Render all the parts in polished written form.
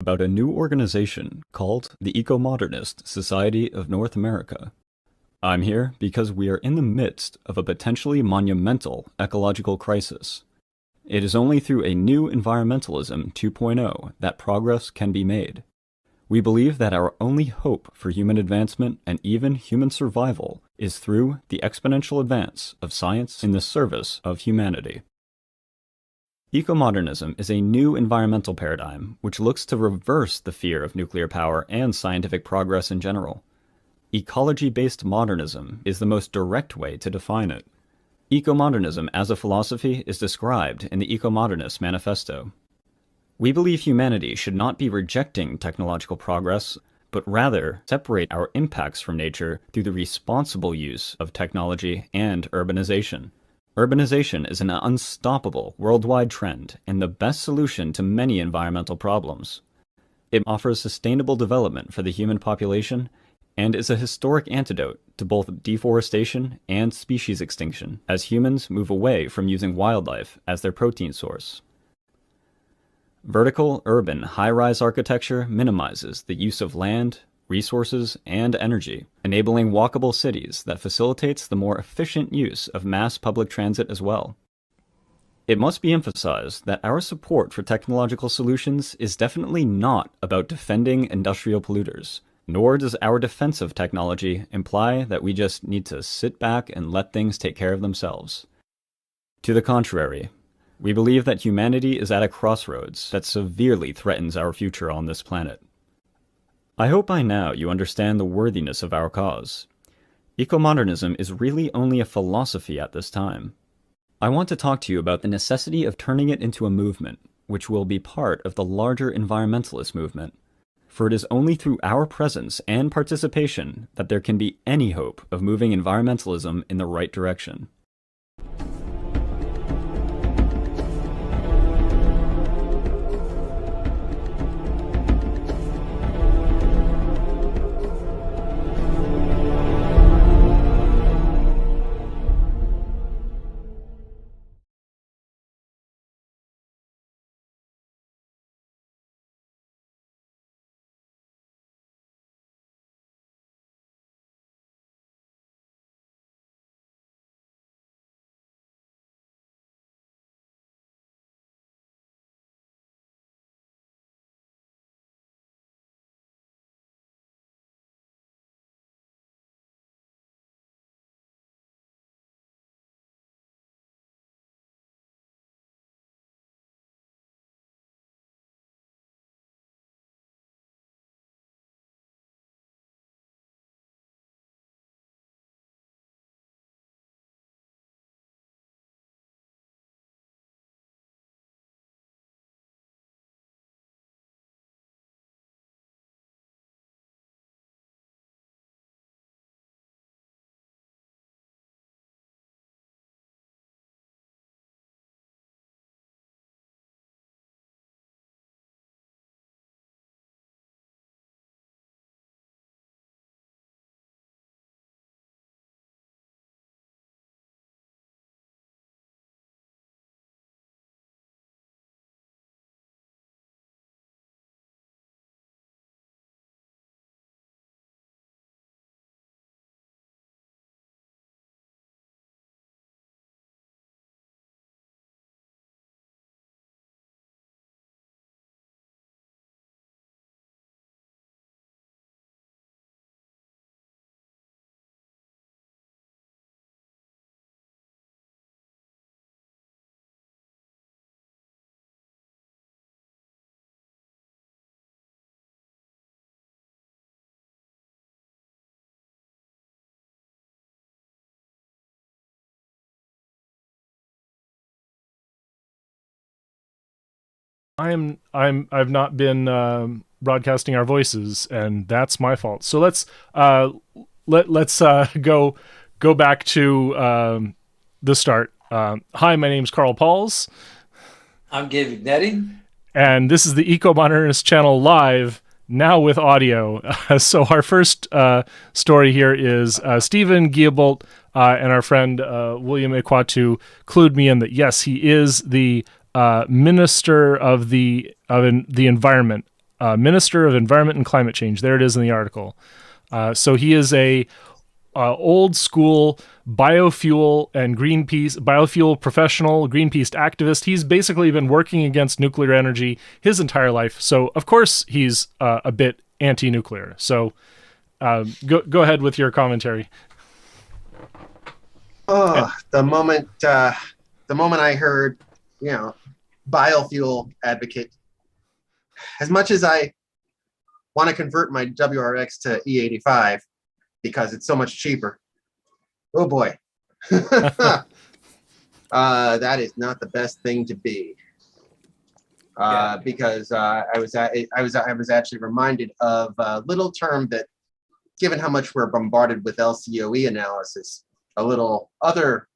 about a new organization called the Ecomodernist Society of North America. I'm here because we are in the midst of a potentially monumental ecological crisis. It is only through a new environmentalism 2.0 that progress can be made. We believe that our only hope for human advancement and even human survival is through the exponential advance of science in the service of humanity. Ecomodernism is a new environmental paradigm which looks to reverse the fear of nuclear power and scientific progress in general. Ecology-based modernism is the most direct way to define it. Ecomodernism as a philosophy is described in the Ecomodernist Manifesto. We believe humanity should not be rejecting technological progress, but rather separate our impacts from nature through the responsible use of technology and urbanization. Urbanization is an unstoppable worldwide trend and the best solution to many environmental problems. It offers sustainable development for the human population and is a historic antidote to both deforestation and species extinction as humans move away from using wildlife as their protein source. Vertical, urban, high-rise architecture minimizes the use of land, resources, and energy, enabling walkable cities that facilitates the more efficient use of mass public transit as well. It must be emphasized that our support for technological solutions is definitely not about defending industrial polluters, nor does our defense of technology imply that we just need to sit back and let things take care of themselves. To the contrary, we believe that humanity is at a crossroads that severely threatens our future on this planet. I hope by now you understand the worthiness of our cause. Ecomodernism is really only a philosophy at this time. I want to talk to you about the necessity of turning it into a movement, which will be part of the larger environmentalist movement. For it is only through our presence and participation that there can be any hope of moving environmentalism in the right direction. I've not been broadcasting our voices, and that's my fault. So let's go back to the start. Hi, my name's Carl Pauls. I'm Gabe Ignetti. And this is the Ecomodernist channel live, now with audio. So our first story here is Stephen Guilbault and our friend William Ekwatu clued me in that, yes, he is the Minister of the Environment Minister of Environment and Climate Change. There it is in the article. So he is a old school biofuel professional, Greenpeace activist. He's basically been working against nuclear energy his entire life. So of course he's a bit anti-nuclear. So go ahead with your commentary. Oh, the moment I heard, biofuel advocate, as much as I want to convert my WRX to E85 because it's so much cheaper. Oh boy. That is not the best thing to be. Because I was actually reminded of a little term that, given how much we're bombarded with LCOE analysis, a little other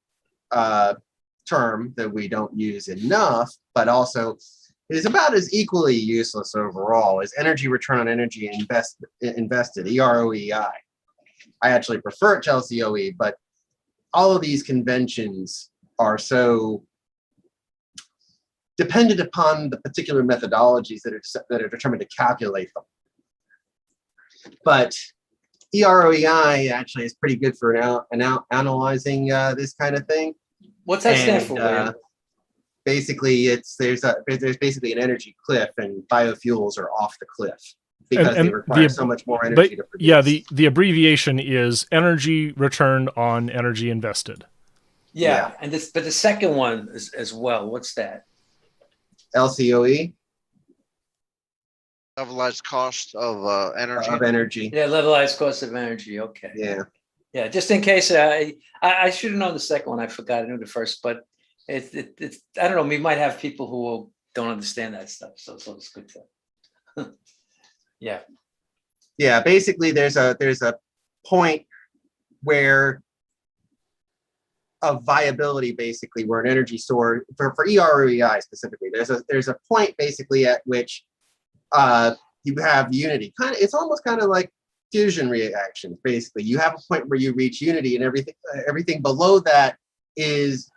term that we don't use enough, but also is about as equally useless overall, is energy return on energy invested, EROEI. I actually prefer it to LCOE, but all of these conventions are so dependent upon the particular methodologies that are determined to calculate them. But EROEI actually is pretty good for analyzing this kind of thing. What's that stand for, William? Basically, there's basically an energy cliff, and biofuels are off the cliff because they require so much more energy to produce. Yeah, the abbreviation is energy return on energy invested. Yeah. And but the second one is as well. What's that? LCOE. Levelized cost of energy. Yeah, levelized cost of energy. Okay. Yeah. Just in case, I should have known the second one. I forgot. I knew the first, but it's I don't know. We might have people who don't understand that stuff, so it's good to. Yeah. Basically, there's a point where of viability, basically, where an energy source for EROEI specifically, there's a point basically at which you have unity. It's almost kind of like fusion reactions. Basically, you have a point where you reach unity, and everything below that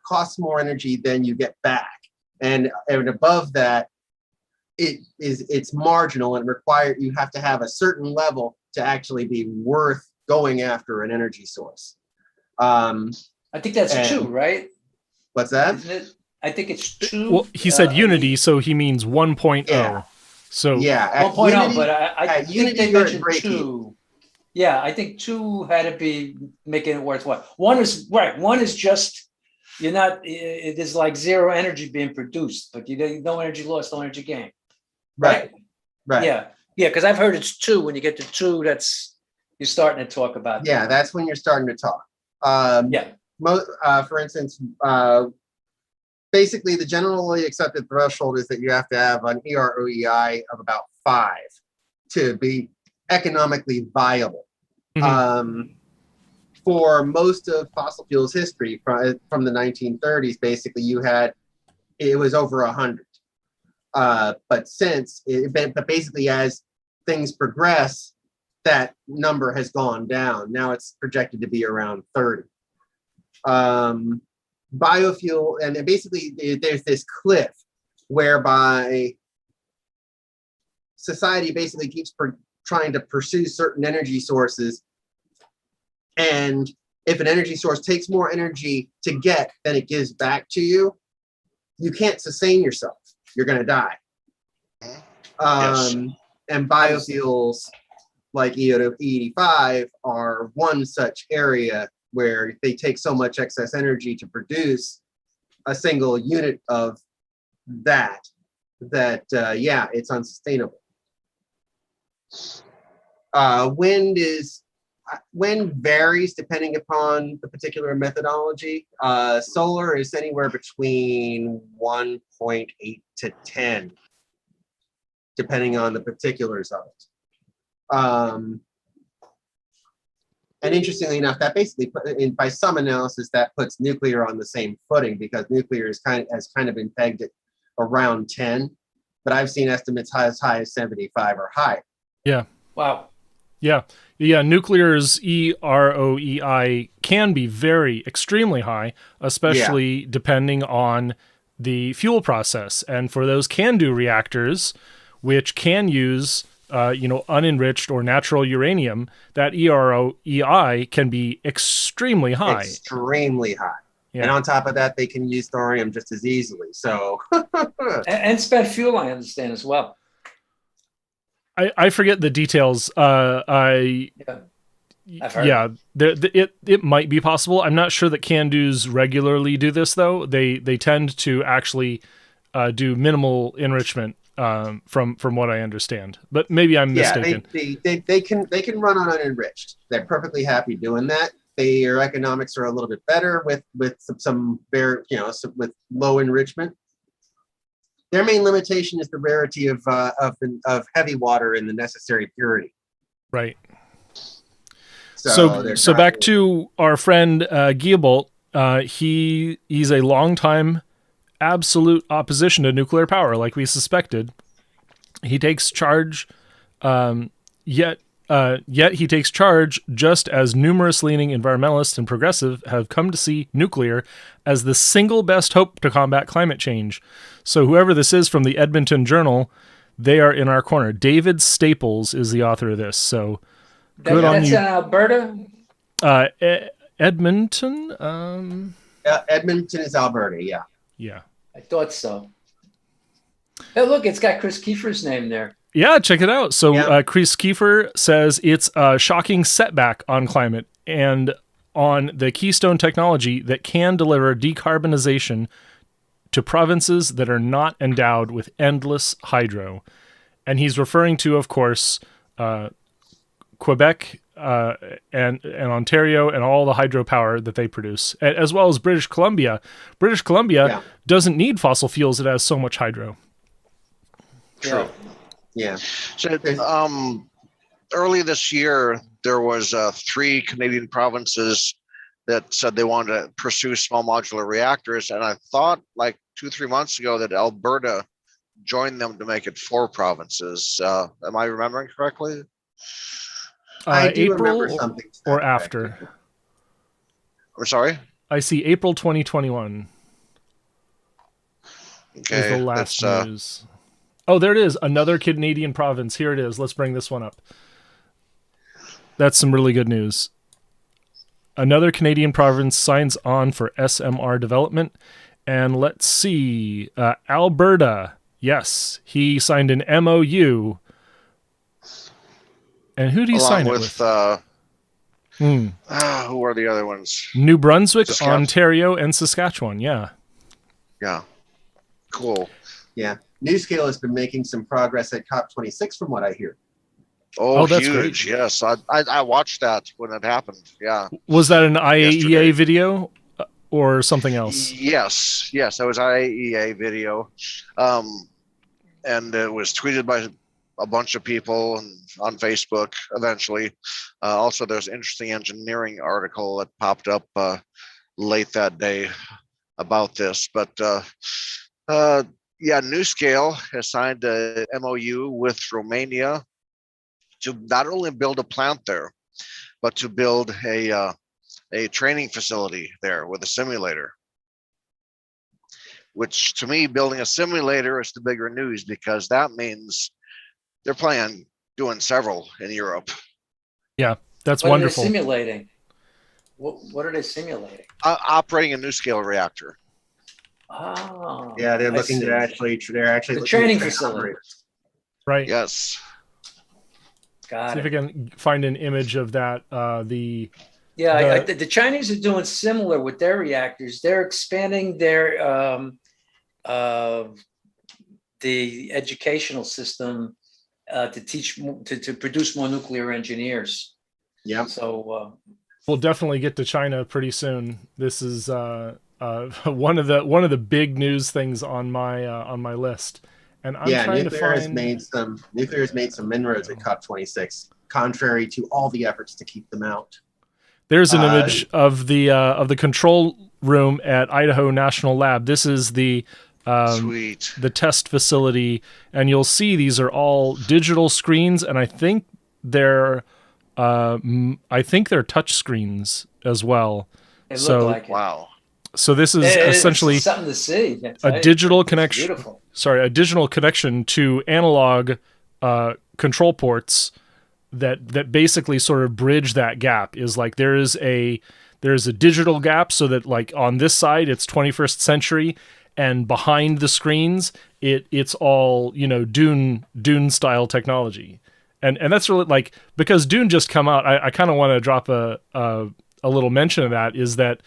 costs more energy than you get back, and above that, it's marginal and you have to have a certain level to actually be worth going after an energy source. I think that's 2, right? What's that? Isn't it? I think it's 2. Well, he said unity, so he means 1.0. Yeah. So 1.0, but I think unity, they mentioned 2. Yeah, I think 2 had to be making it worthwhile. One is just it is like zero energy being produced, but no energy lost, no energy gained. Right. Yeah, because I've heard it's 2. When you get to 2, you're starting to talk about. Yeah, that's when you're starting to talk. For instance, basically the generally accepted threshold is that you have to have an EROEI of about 5 to be economically viable. Mm-hmm. For most of fossil fuels history from the 1930s, basically it was over 100. But basically as things progress, that number has gone down. Now it's projected to be around 30. Biofuel, and then basically there's this cliff whereby society basically keeps trying to pursue certain energy sources, and if an energy source takes more energy to get than it gives back to you, you can't sustain yourself. You're going to die. Yes. And biofuels like E85 are one such area where they take so much excess energy to produce a single unit of that it's unsustainable. Wind varies depending upon the particular methodology. Solar is anywhere between 1.8 to 10, depending on the particulars of it. And interestingly enough, that basically by some analysis that puts nuclear on the same footing, because nuclear has kind of been pegged at around 10, but I've seen estimates as high as 75 or higher. Yeah. Wow. Yeah. Nuclear's EROEI can be extremely high, especially depending on the fuel process. And for those CANDU reactors, which can use unenriched or natural uranium, that EROEI can be extremely high. Extremely high. Yeah. And on top of that, they can use thorium just as easily. So, And spent fuel, I understand as well. I forget the details. I've heard. It might be possible. I'm not sure that CANDOs regularly do this though. They tend to actually do minimal enrichment. From what I understand, but maybe I'm mistaken. They can run on unenriched. They're perfectly happy doing that. Their economics are a little bit better with some with low enrichment. Their main limitation is the rarity of heavy water in the necessary purity. Right. So back to our friend Giebolt. He's a longtime absolute opposition to nuclear power, like we suspected. He takes charge, yet he takes charge just as numerous leaning environmentalists and progressive have come to see nuclear as the single best hope to combat climate change. So whoever this is from the Edmonton Journal, they are in our corner. David Staples is the author of this. So good on you. That's Alberta? Edmonton? Edmonton is Alberta, yeah. Yeah. I thought so. Hey, look, it's got Chris Kiefer's name there. Yeah, check it out. So Chris Kiefer says it's a shocking setback on climate and on the keystone technology that can deliver decarbonization to provinces that are not endowed with endless hydro. And he's referring to, of course, Quebec and Ontario and all the hydropower that they produce, as well as British Columbia. British Columbia doesn't need fossil fuels. It has so much hydro. True. Yeah. So early this year, there was 3 Canadian provinces that said they wanted to pursue small modular reactors. And I thought like 2-3 months ago that Alberta joined them to make it 4 provinces. Am I remembering correctly? I do April remember something. or after? Or sorry? I see April 2021 Okay. is the last news. Oh, there it is. Another Canadian province. Here it is. Let's bring this one up. That's some really good news. Another Canadian province signs on for SMR development. And let's see. Alberta. Yes. He signed an MOU. And who do you sign it with? Who are the other ones? New Brunswick, Ontario, and Saskatchewan. Yeah. Yeah. Cool. Yeah. NewScale has been making some progress at COP26 from what I hear. Oh, that's huge. great. Yes. I watched that when it happened. Yeah. Was that an IAEA Yesterday. video or something else? Yes. That was IAEA video. And it was tweeted by a bunch of people on Facebook eventually. Also, there's an interesting engineering article that popped up late that day about this. But NewScale has signed a MOU with Romania to not only build a plant there, but to build a training facility there with a simulator. Which to me, building a simulator is the bigger news because that means they're planning on doing several in Europe. Yeah, that's What wonderful. Are they simulating? What are they simulating? Operating a NuScale reactor. Oh, Yeah, they're looking to actually. They're actually the looking training to train facility. operators. Right. Yes. Got See it. if I can find an image of that. The Chinese are doing similar with their reactors. They're expanding their the educational system to teach to produce more nuclear engineers. Yeah. So we'll definitely get to China pretty soon. This is one of the big news things on my list. And I'm trying to nuclear find has made some inroads at COP26, contrary to all the efforts to keep them out. There's an image of the control room at Idaho National Lab. This is the Sweet. the test facility, and you'll see these are all digital screens, and I think they're touch screens as well. they look like it. Wow. So this is It's essentially something to see. a digital It's connection. beautiful. connection to analog control ports that basically sort of bridge that gap. Is like there's a digital gap, so that like on this side it's 21st century, and behind the screens it's all, you know, Dune style technology. And that's really like, because Dune just come out, I kind of want to drop a little mention of that, is that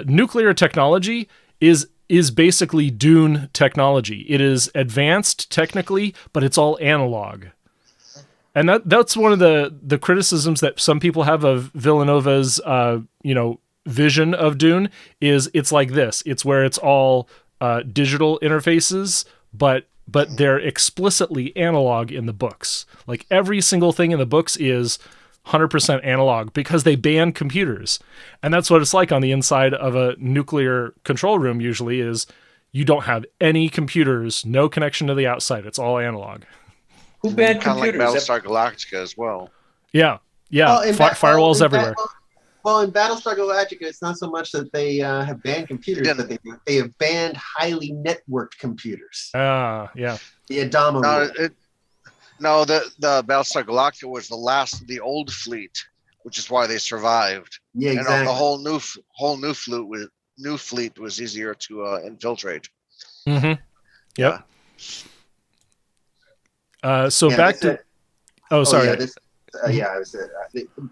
nuclear technology is basically Dune technology. It is advanced technically, but it's all analog. And that's one of the criticisms that some people have of Villanova's vision of Dune, is it's like this. It's where it's all digital interfaces, but they're explicitly analog in the books. Like every single thing in the books is 100% analog, because they ban computers. And that's what it's like on the inside of a nuclear control room usually, is you don't have any computers, no connection to the outside. It's all analog. Who banned Kind of like computers? Battlestar Galactica as well. Yeah. Firewalls everywhere. Well, in Battlestar Galactica, it's not so much that they have banned computers, but they have banned highly networked computers. Yeah. The Adama rule. No, the Battlestar Galactica was the last of the old fleet, which is why they survived. Yeah, exactly. And the whole new fleet was easier to infiltrate. Mm-hmm. Yep. Yeah. Back to. Oh, sorry.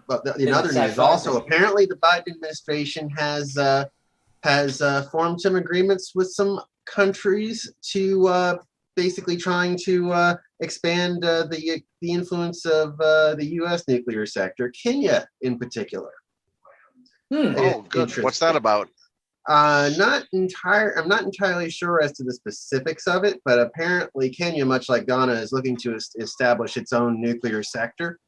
But the other news also, apparently the Biden administration has formed some agreements with some countries to basically trying to expand the influence of the U.S. nuclear sector, Kenya in particular. Oh, good. What's that about? I'm not entirely sure as to the specifics of it, but apparently Kenya, much like Ghana, is looking to establish its own nuclear sector,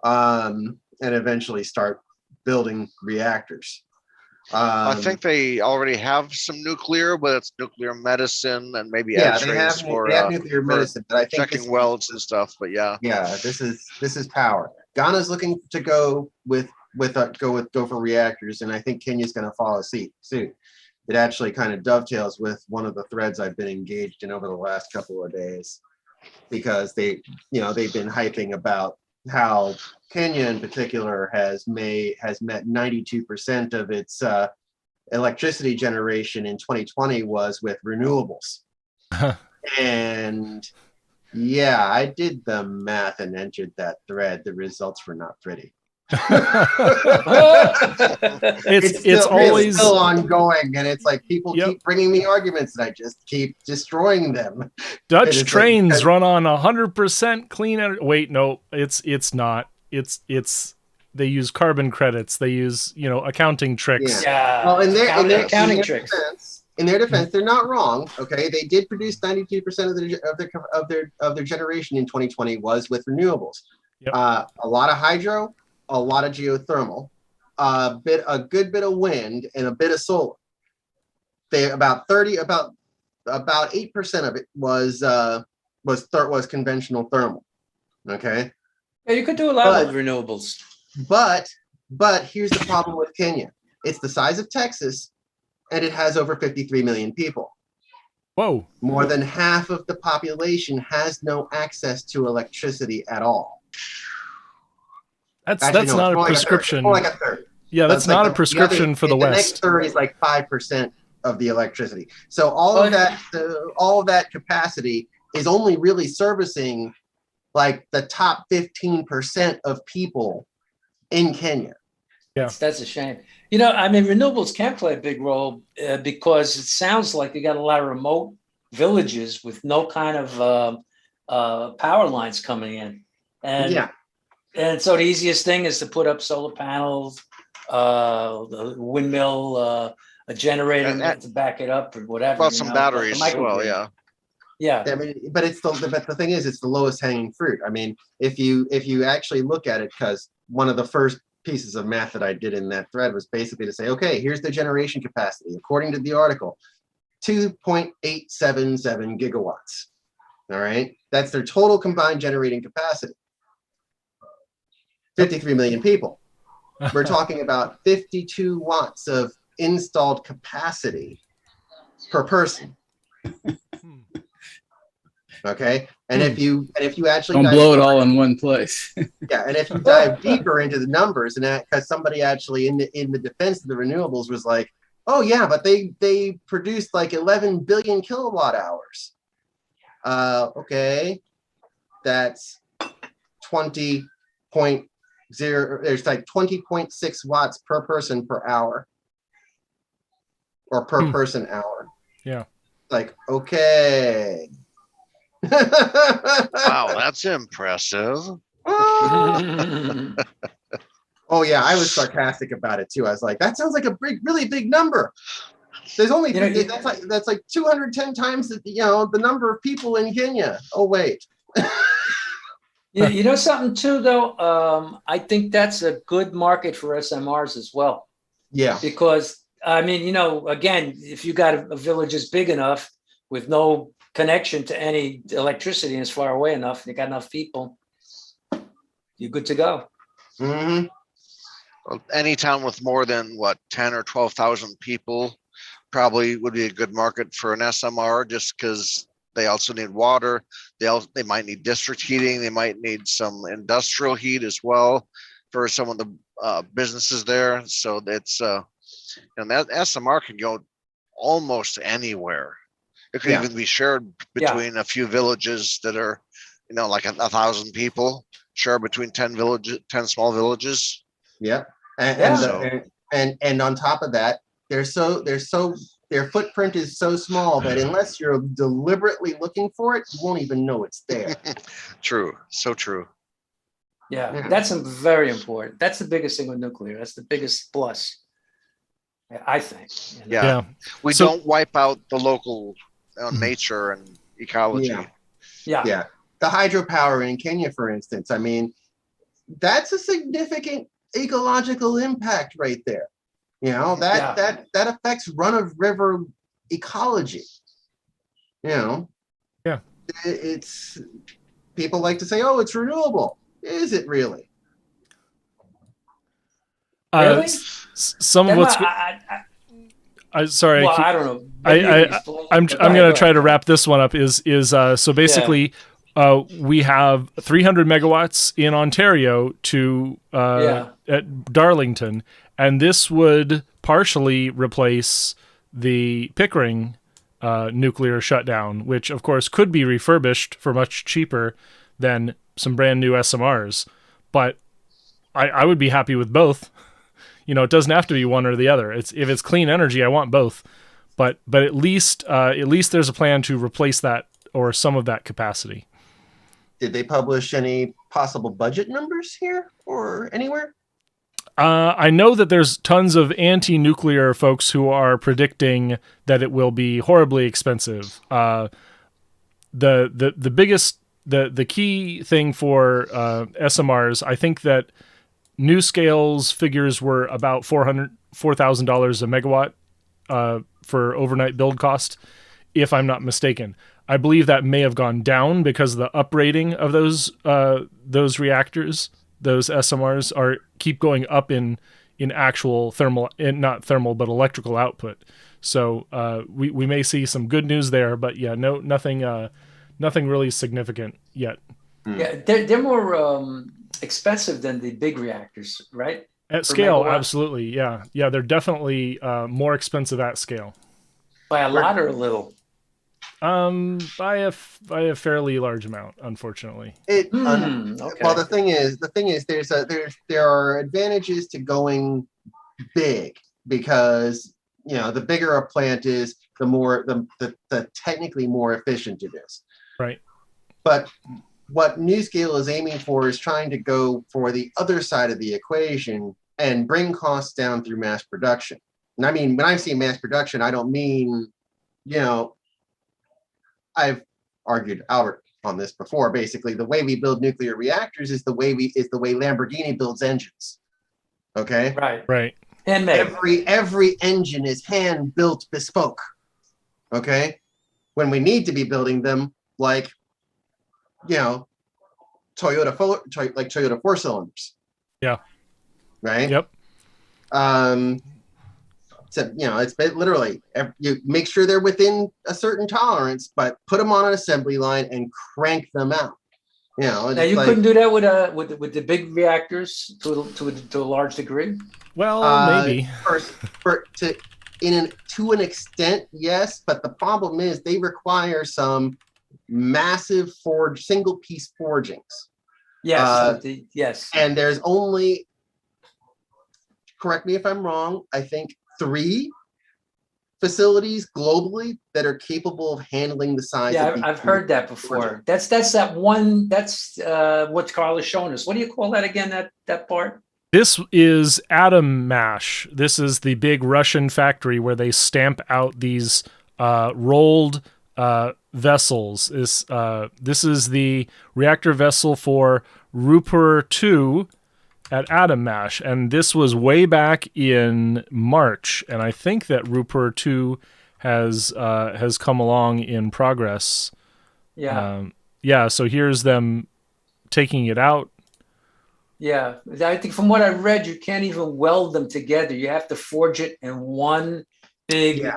and eventually start building reactors. I think they already have some nuclear, but it's nuclear medicine and maybe they have nuclear medicine, but I think checking welds and stuff. But yeah, this is power. Ghana's looking to go for reactors, and I think Kenya's going to follow suit. It actually kind of dovetails with one of the threads I've been engaged in over the last couple of days, because they've been hyping about how Kenya in particular has met 92% of its electricity generation in 2020 was with renewables. And yeah, I did the math and entered that thread. The results were not pretty. It's always still ongoing, and it's like people keep bringing me arguments, and I just keep destroying them. Dutch trains run on 100% clean energy. Wait, no, it's not. It's they use carbon credits. They use accounting tricks. Yeah. Well, in their accounting tricks. In their defense, they're not wrong. Okay, they did produce 92% of their generation in 2020 was with renewables. Yep. A lot of hydro, a lot of geothermal, a good bit of wind, and a bit of solar. About 8% of it was conventional thermal. Okay. Yeah, you could do a lot with renewables. But here's the problem with Kenya. It's the size of Texas, and it has over 53 million people. Whoa. More than half of the population has no access to electricity at all. That's not a prescription. More like a third. Yeah, that's not a prescription for the West. The next third is like 5% of the electricity. So all of that capacity is only really servicing like the top 15% of people in Kenya. Yeah, that's a shame. Renewables can play a big role because it sounds like you got a lot of remote villages with no kind of power lines coming in, and so the easiest thing is to put up solar panels, the windmill, a generator to back it up or whatever. Well, some batteries as well, yeah. Yeah. I mean, but the thing is, it's the lowest hanging fruit. I mean, if you actually look at it, because one of the first pieces of math that I did in that thread was basically to say, okay, here's the generation capacity. According to the article, 2.877 gigawatts. All right. That's their total combined generating capacity. 53 million people. We're talking about 52 watts of installed capacity per person. Okay, and if you actually Don't dive blow it deeper, all in one place. yeah, and if you dive deeper into the numbers, and that because somebody actually in the defense of the renewables was like, oh yeah, but they produced like 11 billion kilowatt hours. Okay, that's 20.0. There's like 20.6 watts per person per hour, or per person hour. Yeah. Like, okay. Wow, that's impressive. Oh yeah, I was sarcastic about it too. I was like, that sounds like a really big number. There's only that's like 210 times the number of people in Kenya. Oh wait. You know something too, though. I think that's a good market for SMRs as well. Yeah. Because I mean, again, if you got a village is big enough with no connection to any electricity and it's far away enough, you got enough people, you're good to go. Mm-hmm. Well, any town with more than 10 or 12,000 people probably would be a good market for an SMR, just because they also need water. They might need district heating. They might need some industrial heat as well for some of the businesses there. So it's and that SMR can go almost anywhere. It could even be shared between a few villages that are, like 1,000 people, shared between 10 small villages. Yep. And on top of that, their footprint is so small that unless you're deliberately looking for it, you won't even know it's there. True. So true. Yeah, that's very important. That's the biggest thing with nuclear. That's the biggest plus, I think. Yeah. We don't wipe out the local nature and ecology. Yeah. The hydropower in Kenya, for instance, I mean, that's a significant ecological impact right there. That affects run of river ecology. It's people like to say, oh, it's renewable. Is it really? Really? Some of what's sorry. Well, I don't know. I'm going to try to wrap this one up. So basically, we have 300 megawatts in Ontario at Darlington, and this would partially replace the Pickering nuclear shutdown, which of course could be refurbished for much cheaper than some brand new SMRs. But I would be happy with both. It doesn't have to be one or the other. If it's clean energy, I want both. But at least there's a plan to replace that or some of that capacity. Did they publish any possible budget numbers here or anywhere? I know that there's tons of anti-nuclear folks who are predicting that it will be horribly expensive. The biggest the key thing for SMRs, I think that NewScale's figures were about $4,000 a megawatt for overnight build cost, if I'm not mistaken. I believe that may have gone down because the uprating of those reactors, those SMRs, keep going up in actual not thermal but electrical output. So we may see some good news there, but nothing really significant yet. Yeah, they're more expensive than the big reactors, right? At scale, absolutely. Yeah, they're definitely more expensive at scale. By a lot or a little? By a fairly large amount, unfortunately. Okay. Well, the thing is, there are advantages to going big because the bigger a plant is, the more the technically more efficient it is. Right. But what NewScale is aiming for is trying to go for the other side of the equation and bring costs down through mass production. And I mean, when I say mass production, I don't mean, I've argued Albert on this before. Basically, the way we build nuclear reactors is the way Lamborghini builds engines. Okay. Right. Handmade. Every engine is hand built, bespoke. Okay. When we need to be building them like, Toyota 4 cylinders. Yeah. Right. Yep. So, it's literally, you make sure they're within a certain tolerance, but put them on an assembly line and crank them out. Now you couldn't do that with the big reactors to a large degree. Well, maybe. To an extent, yes, but the problem is they require some massive single piece forgings. Yes, yes. And there's only, correct me if I'm wrong, I think 3 facilities globally that are capable of handling the size. Yeah, I've heard that before. That's that one. That's what Carl is showing us. What do you call that again? That part. This is Atom Mash. This is the big Russian factory where they stamp out these rolled vessels. This is the reactor vessel for Rupert 2 at Atom Mash, and this was way back in March. And I think that Rupert 2 has come along in progress. Yeah. So here's them taking it out. Yeah, I think from what I read, you can't even weld them together. You have to forge it in one big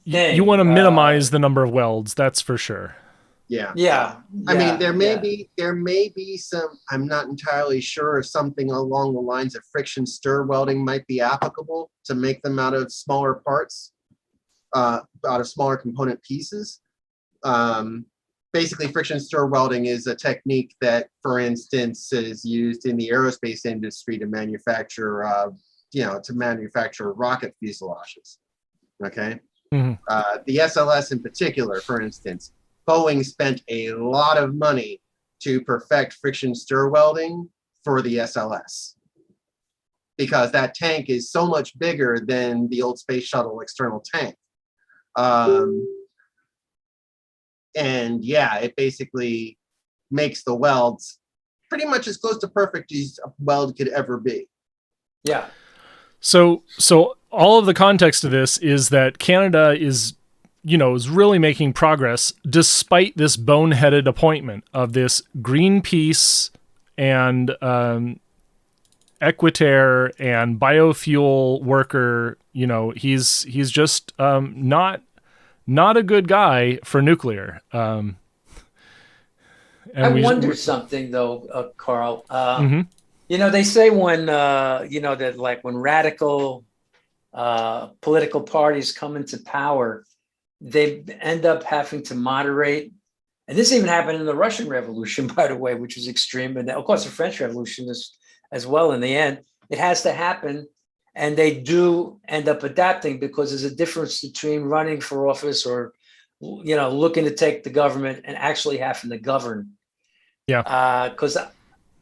thing. You want to minimize the number of welds, that's for sure. Yeah. I mean, there may be some, I'm not entirely sure if something along the lines of friction stir welding might be applicable to make them out of smaller parts, out of smaller component pieces. Basically, friction stir welding is a technique that, for instance, is used in the aerospace industry to manufacture, rocket fuselages. Okay. Mm-hmm. The SLS in particular, for instance, Boeing spent a lot of money to perfect friction stir welding for the SLS because that tank is so much bigger than the old space shuttle external tank. And it basically makes the welds pretty much as close to perfect as a weld could ever be. Yeah. So all of the context of this is that Canada is really making progress despite this boneheaded appointment of this Greenpeace and Equiterre and biofuel worker. He's just not a good guy for nuclear. I wonder something though, Carl. Mm-hmm. They say when that like when radical political parties come into power, they end up having to moderate. And this even happened in the Russian Revolution, by the way, which was extreme. And of course, the French Revolution is as well. In the end, it has to happen. And they do end up adapting because there's a difference between running for office or, looking to take the government and actually having to govern. Yeah. Because,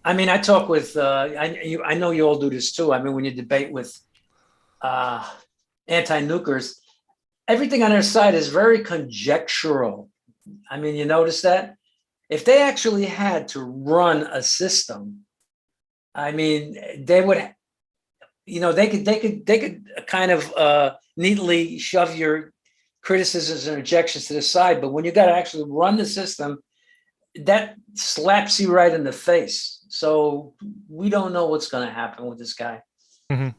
I talk with, I know you all do this too. When you debate with anti-nukers, everything on their side is very conjectural. You notice that? If they actually had to run a system, they would... they could kind of neatly shove your criticisms and objections to the side. But when you got to actually run the system, that slaps you right in the face. So we don't know what's going to happen with this guy. Mm-hmm.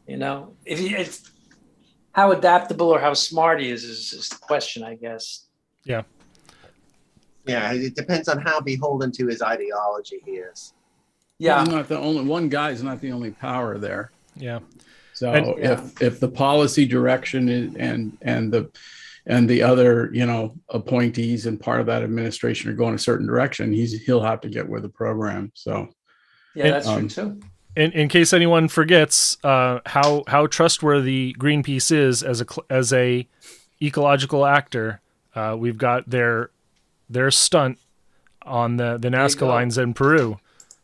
If how adaptable or how smart he is the question, I guess. Yeah. Yeah, it depends on how beholden to his ideology he is. Yeah. He's not the only one guy is not the only power there. Yeah. So if the policy direction is, and the other appointees and part of that administration are going a certain direction, he'll have to get with the program. So that's true too. In case anyone forgets how trustworthy Greenpeace is as a ecological actor, we've got their stunt on the Nazca lines in Peru.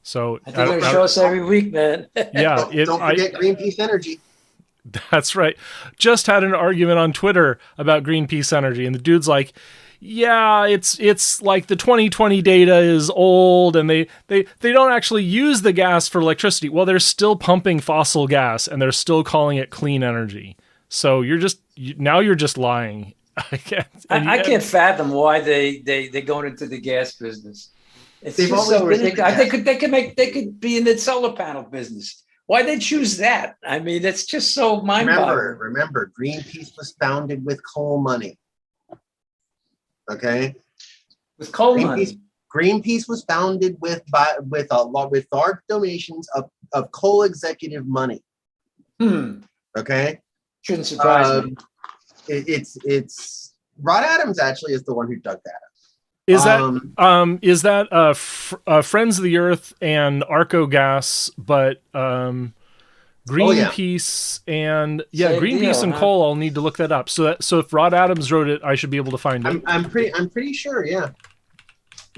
So I think they show us every week, man. Yeah, don't forget Greenpeace Energy. That's right. Just had an argument on Twitter about Greenpeace Energy, and the dude's like, "Yeah, it's like the 2020 data is old, and they don't actually use the gas for electricity. Well, they're still pumping fossil gas, and they're still calling it clean energy. So you're just lying." I can't fathom why they going into the gas business. It's They've just always so been in ridiculous. the They could be in the solar panel business. Why they choose that? I mean, it's just so mind-boggling. Remember, Greenpeace was founded with coal money. Okay, With coal money. Greenpeace was founded with large donations of coal executive money. Okay, Shouldn't surprise me. It's Rod Adams actually is the one who dug that up. Is that Friends of the Earth and Arco Gas, but Greenpeace and Greenpeace and coal? I'll need to look that up. So if Rod Adams wrote it, I should be able to find it. I'm pretty sure. Yeah.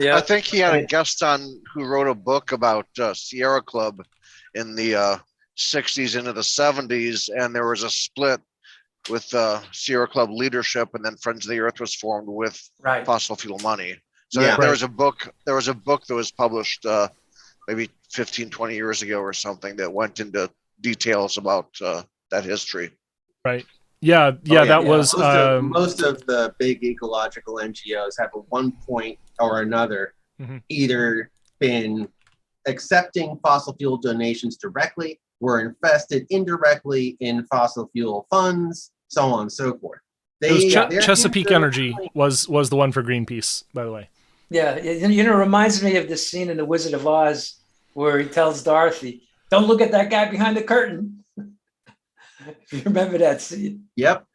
I think he had a guest on who wrote a book about Sierra Club in the 60s into the 70s, and there was a split with Sierra Club leadership, and then Friends of the Earth was formed with fossil fuel money. So there was a book that was published maybe 15, 20 years ago or something that went into details about that history. Right. Yeah. That was most of the big ecological NGOs have at one point or another either been accepting fossil fuel donations directly, were invested indirectly in fossil fuel funds, so on and so forth. Chesapeake Energy was the one for Greenpeace, by the way. Yeah, it reminds me of the scene in The Wizard of Oz where he tells Dorothy, "Don't look at that guy behind the curtain." If you remember that scene. Yep.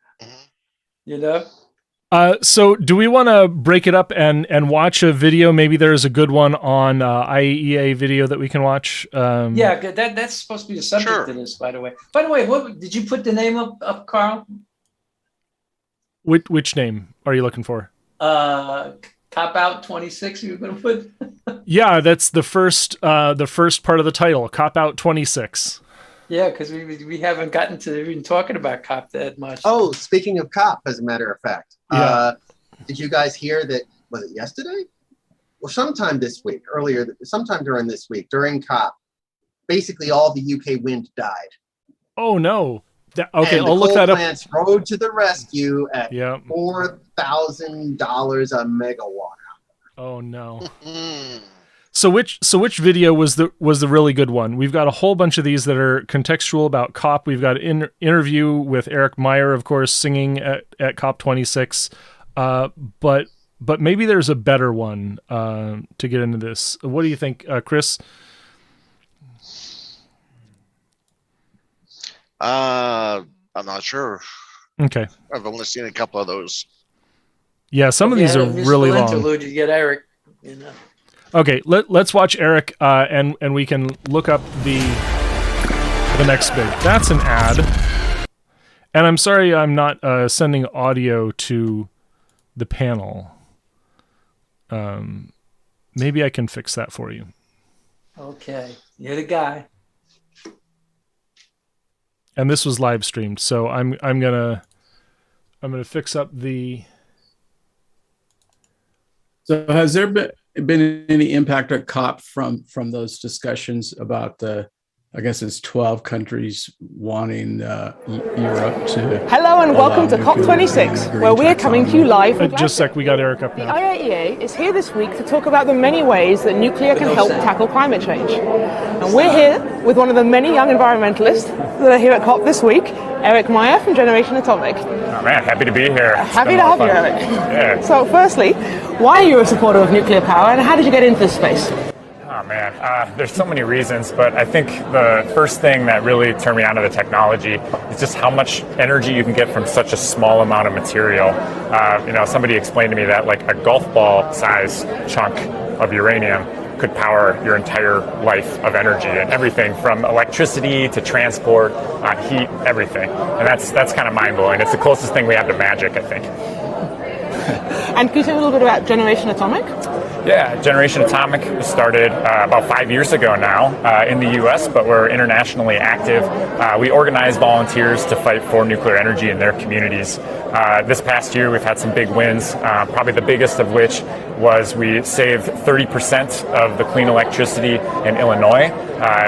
So do we want to break it up and watch a video? Maybe there's a good one on IAEA video that we can watch. That's supposed to be the subject of this, by the way. By the way, what did you put the name up, Carl? Which name are you looking for? Cop Out 26. You were going to put? Yeah, that's the first part of the title. Cop Out 26. Yeah, because we haven't gotten to even talking about COP that much. Oh, speaking of COP, as a matter of fact, did you guys hear that? Was it yesterday? Well, sometime this week, sometime during this week, during COP, basically all the UK wind died. Oh no! Okay, I'll look that up. Plants rode to the rescue at $4,000 a megawatt. Oh no! So which video was the really good one? We've got a whole bunch of these that are contextual about COP. We've got an interview with Eric Meyer, of course, singing at COP 26. But maybe there's a better one to get into this. What do you think, Chris? I'm not sure. Okay. I've only seen a couple of those. Yeah, some of these are really long. Interlude, you get Eric, Okay, let's watch Eric, and we can look up the next bit. That's an ad. And I'm sorry I'm not sending audio to the panel. Maybe I can fix that for you. Okay, you're the guy. And this was live streamed, so I'm gonna fix up the. So has there been any impact at COP from those discussions about the, I guess it's 12 countries wanting Europe to... Hello and welcome to COP26, where we're coming to you live. Just a sec, we got Eric up now. now. The IAEA is here this week to talk about the many ways that nuclear can help tackle climate change. And we're here with one of the many young environmentalists that are here at COP this week, Eric Meyer from Generation Atomic. Oh man, happy to be here. Happy to have you, Eric. Yeah. So firstly, why are you a supporter of nuclear power and how did you get into this space? Oh man, there's so many reasons, but I think the first thing that really turned me onto the technology is just how much energy you can get from such a small amount of material. Somebody explained to me that like a golf ball size chunk of uranium could power your entire life of energy, and everything from electricity to transport, heat, everything. And that's kind of mind-blowing. It's the closest thing we have to magic, I think. And can you tell me a little bit about Generation Atomic? Yeah, Generation Atomic started about 5 years ago now in the U.S., but we're internationally active. We organize volunteers to fight for nuclear energy in their communities. This past year, we've had some big wins, probably the biggest of which was we saved 30% of the clean electricity in Illinois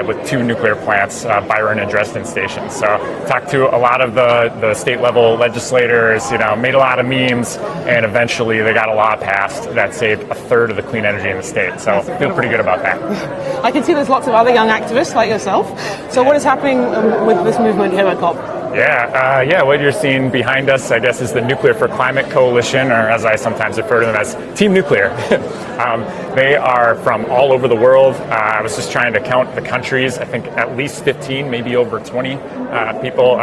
with 2 nuclear plants, Byron and Dresden stations. So talked to a lot of the state level legislators, made a lot of memes, and eventually they got a law passed that saved a third of the the clean energy in the state. So I feel pretty good about that. I can see there's lots of other young activists like yourself. So what is happening with this movement here at COP? Yeah, what you're seeing behind us, I guess, is the Nuclear for Climate Coalition, or as I sometimes refer to them as Team Nuclear. They are from all over the world. I was just trying to count the countries. I think at least 15, maybe over 20 people.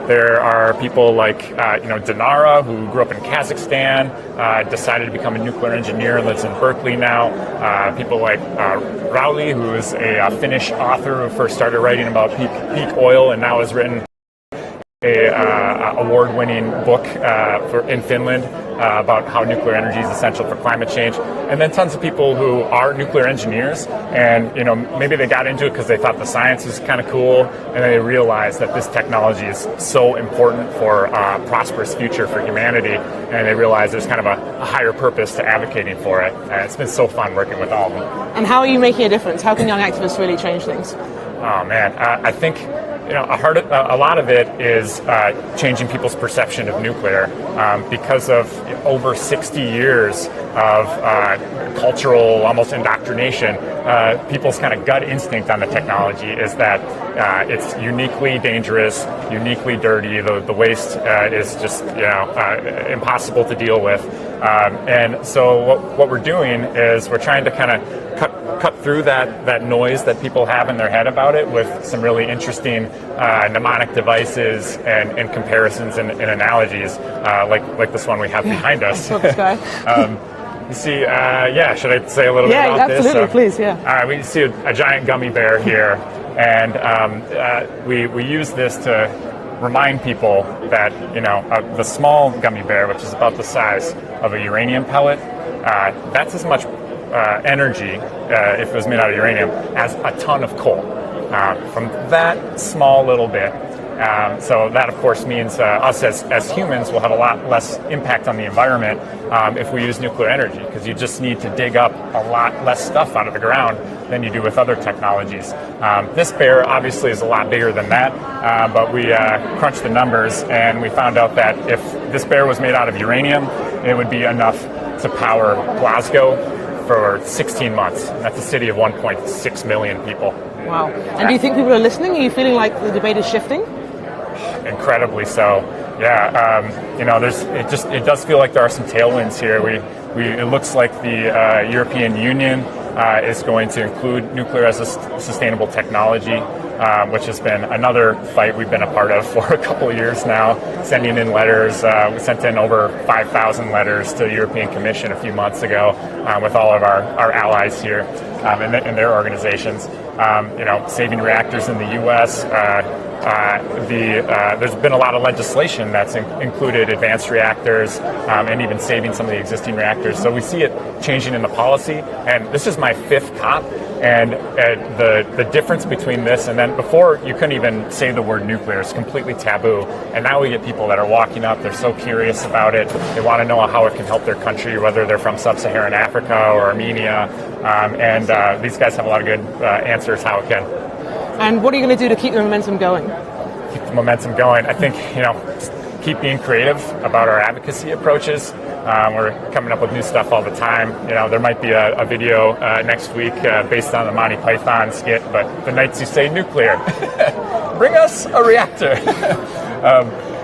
There are people like, Dinara, who grew up in Kazakhstan, decided to become a nuclear engineer, lives in Berkeley now. People like Rauli, who is a Finnish author who first started writing about peak oil and now has written a award-winning book in Finland about how nuclear energy is essential for climate change, and then tons of people who are nuclear engineers, and maybe they got into it because they thought the science was kind of cool, and then they realized that this technology is so important for a prosperous future for humanity, and they realized there's kind of a higher purpose to advocating for it. And it's been so fun working with all of them. And how are you making a difference? How can young activists really change things? Oh man, I think a lot of it is changing people's perception of nuclear because of over 60 years of cultural, almost indoctrination. People's kind of gut instinct on the technology is that it's uniquely dangerous, uniquely dirty. The waste is just impossible to deal with. And so what we're doing is we're trying to kind of cut through that noise that people have in their head about it with some really interesting mnemonic devices and comparisons and analogies like this one we have behind us. You see, should I say a little bit about this? Yeah, absolutely, please, yeah. We see a giant gummy bear here, and we use this to remind people that the small gummy bear, which is about the size of a uranium pellet, that's as much energy, if it was made out of uranium, as a ton of coal from that small little bit. So that, of course, means us as humans will have a lot less impact on the environment if we use nuclear energy, because you just need to dig up a lot less stuff out of the ground than you do with other technologies. This bear obviously is a lot bigger than that, but we crunched the numbers and we found out that if this bear was made out of uranium, it would be enough to power Glasgow for 16 months. That's a city of 1.6 million people. Wow. And do you think people are listening? Are you feeling like the debate is shifting? Incredibly so. Yeah. It does feel like there are some tailwinds here. It looks like the European Union is going to include nuclear as a sustainable technology, which has been another fight we've been a part of for a couple of years now, sending in letters. We sent in over 5,000 letters to the European Commission a few months ago with all of our allies here and their organizations. Saving reactors in the U.S., there's been a lot of legislation that's included advanced reactors and even saving some of the existing reactors. So we see it changing in the policy. And this is my 5th COP. And the difference between this and then before, you couldn't even say the word nuclear. It's completely taboo. And now we get people that are walking up. They're so curious about it. They want to know how it can help their country, whether they're from sub-Saharan Africa or Armenia. And these guys have a lot of good answers how it can. And what are you going to do to keep the momentum going? Keep the momentum going. I think, keep being creative about our advocacy approaches. We're coming up with new stuff all the time. There might be a video next week based on the Monty Python skit, but the nights you say nuclear, bring us a reactor.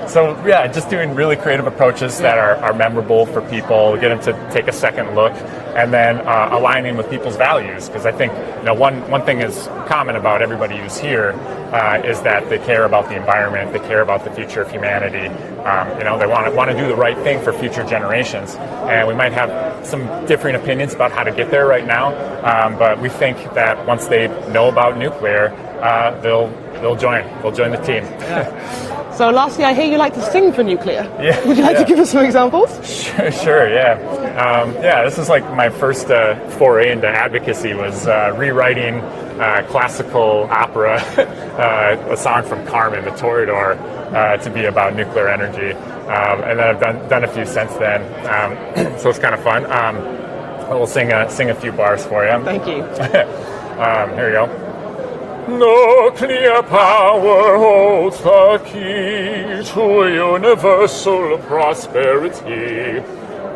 So just doing really creative approaches that are memorable for people, get them to take a second look, and then aligning with people's values. Because I think one thing is common about everybody who's here is that they care about the environment, they care about the future of humanity. They want to do the right thing for future generations. And we might have some differing opinions about how to get there right now, but we think that once they know about nuclear, they'll join the team. So lastly, I hear you like to sing for nuclear. Yeah. Would you like to give us some examples? Sure, yeah. This is like my first foray into advocacy was rewriting classical opera, a song from Carmen, the Toreador, to be about nuclear energy. And then I've done a few since then. So it's kind of fun. We'll sing a few bars for you. Thank you. Here we go. Nuclear power holds the key to universal prosperity.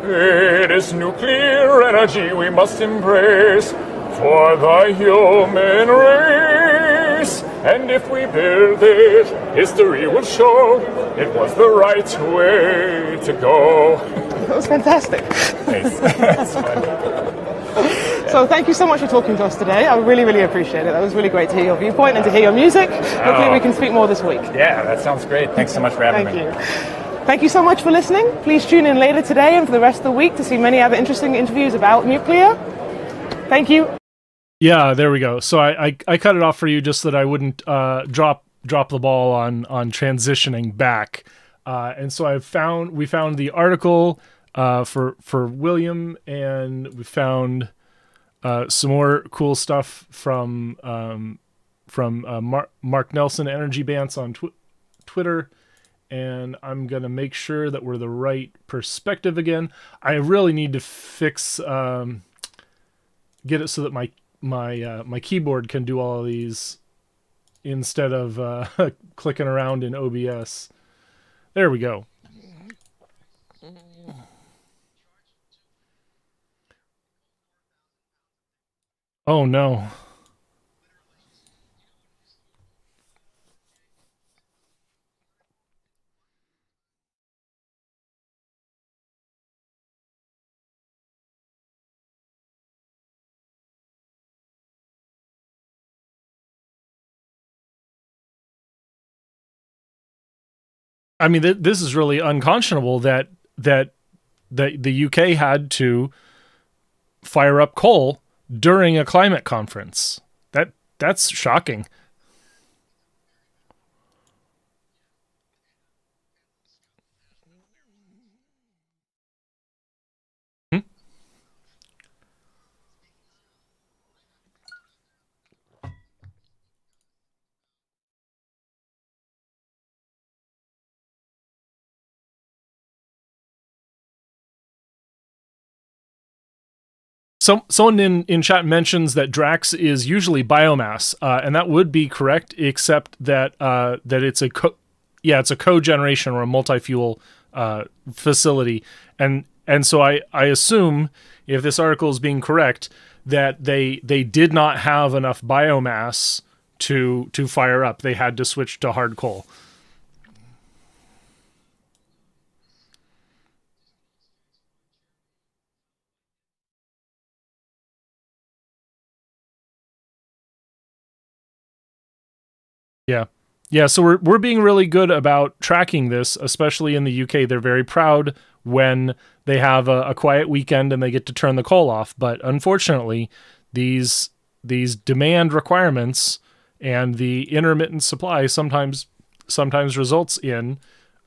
It is nuclear energy we must embrace for the human race. And if we build it, history will show it was the right way to go. That was fantastic. Thanks. That's fun. So thank you so much for talking to us today. I really, really appreciate it. That was really great to hear your viewpoint and to hear your music. Hopefully we can speak more this week. Yeah, that sounds great. Thanks so much for having me. Thank you. Thank you so much for listening. Please tune in later today and for the rest of the week to see many other interesting interviews about nuclear. Thank you. Yeah, there we go. So I cut it off for you just so that I wouldn't drop the ball on transitioning back. And so we found the article for William, and we found some more cool stuff from Mark Nelson, Energy Bants on Twitter. And I'm gonna make sure that we're the right perspective again. I really need to fix get it so that my keyboard can do all of these instead of clicking around in OBS. There we go. Oh no. I mean, this is really unconscionable that the UK had to fire up coal during a climate conference. That's shocking. Someone in chat mentions that Drax is usually biomass, and that would be correct, except that it's a cogeneration or a multi-fuel facility, and so I assume, if this article is being correct, that they did not have enough biomass to fire up. They had to switch to hard coal. Yeah. So we're being really good about tracking this, especially in the UK. They're very proud when they have a quiet weekend and they get to turn the coal off. But unfortunately, these demand requirements and the intermittent supply sometimes results in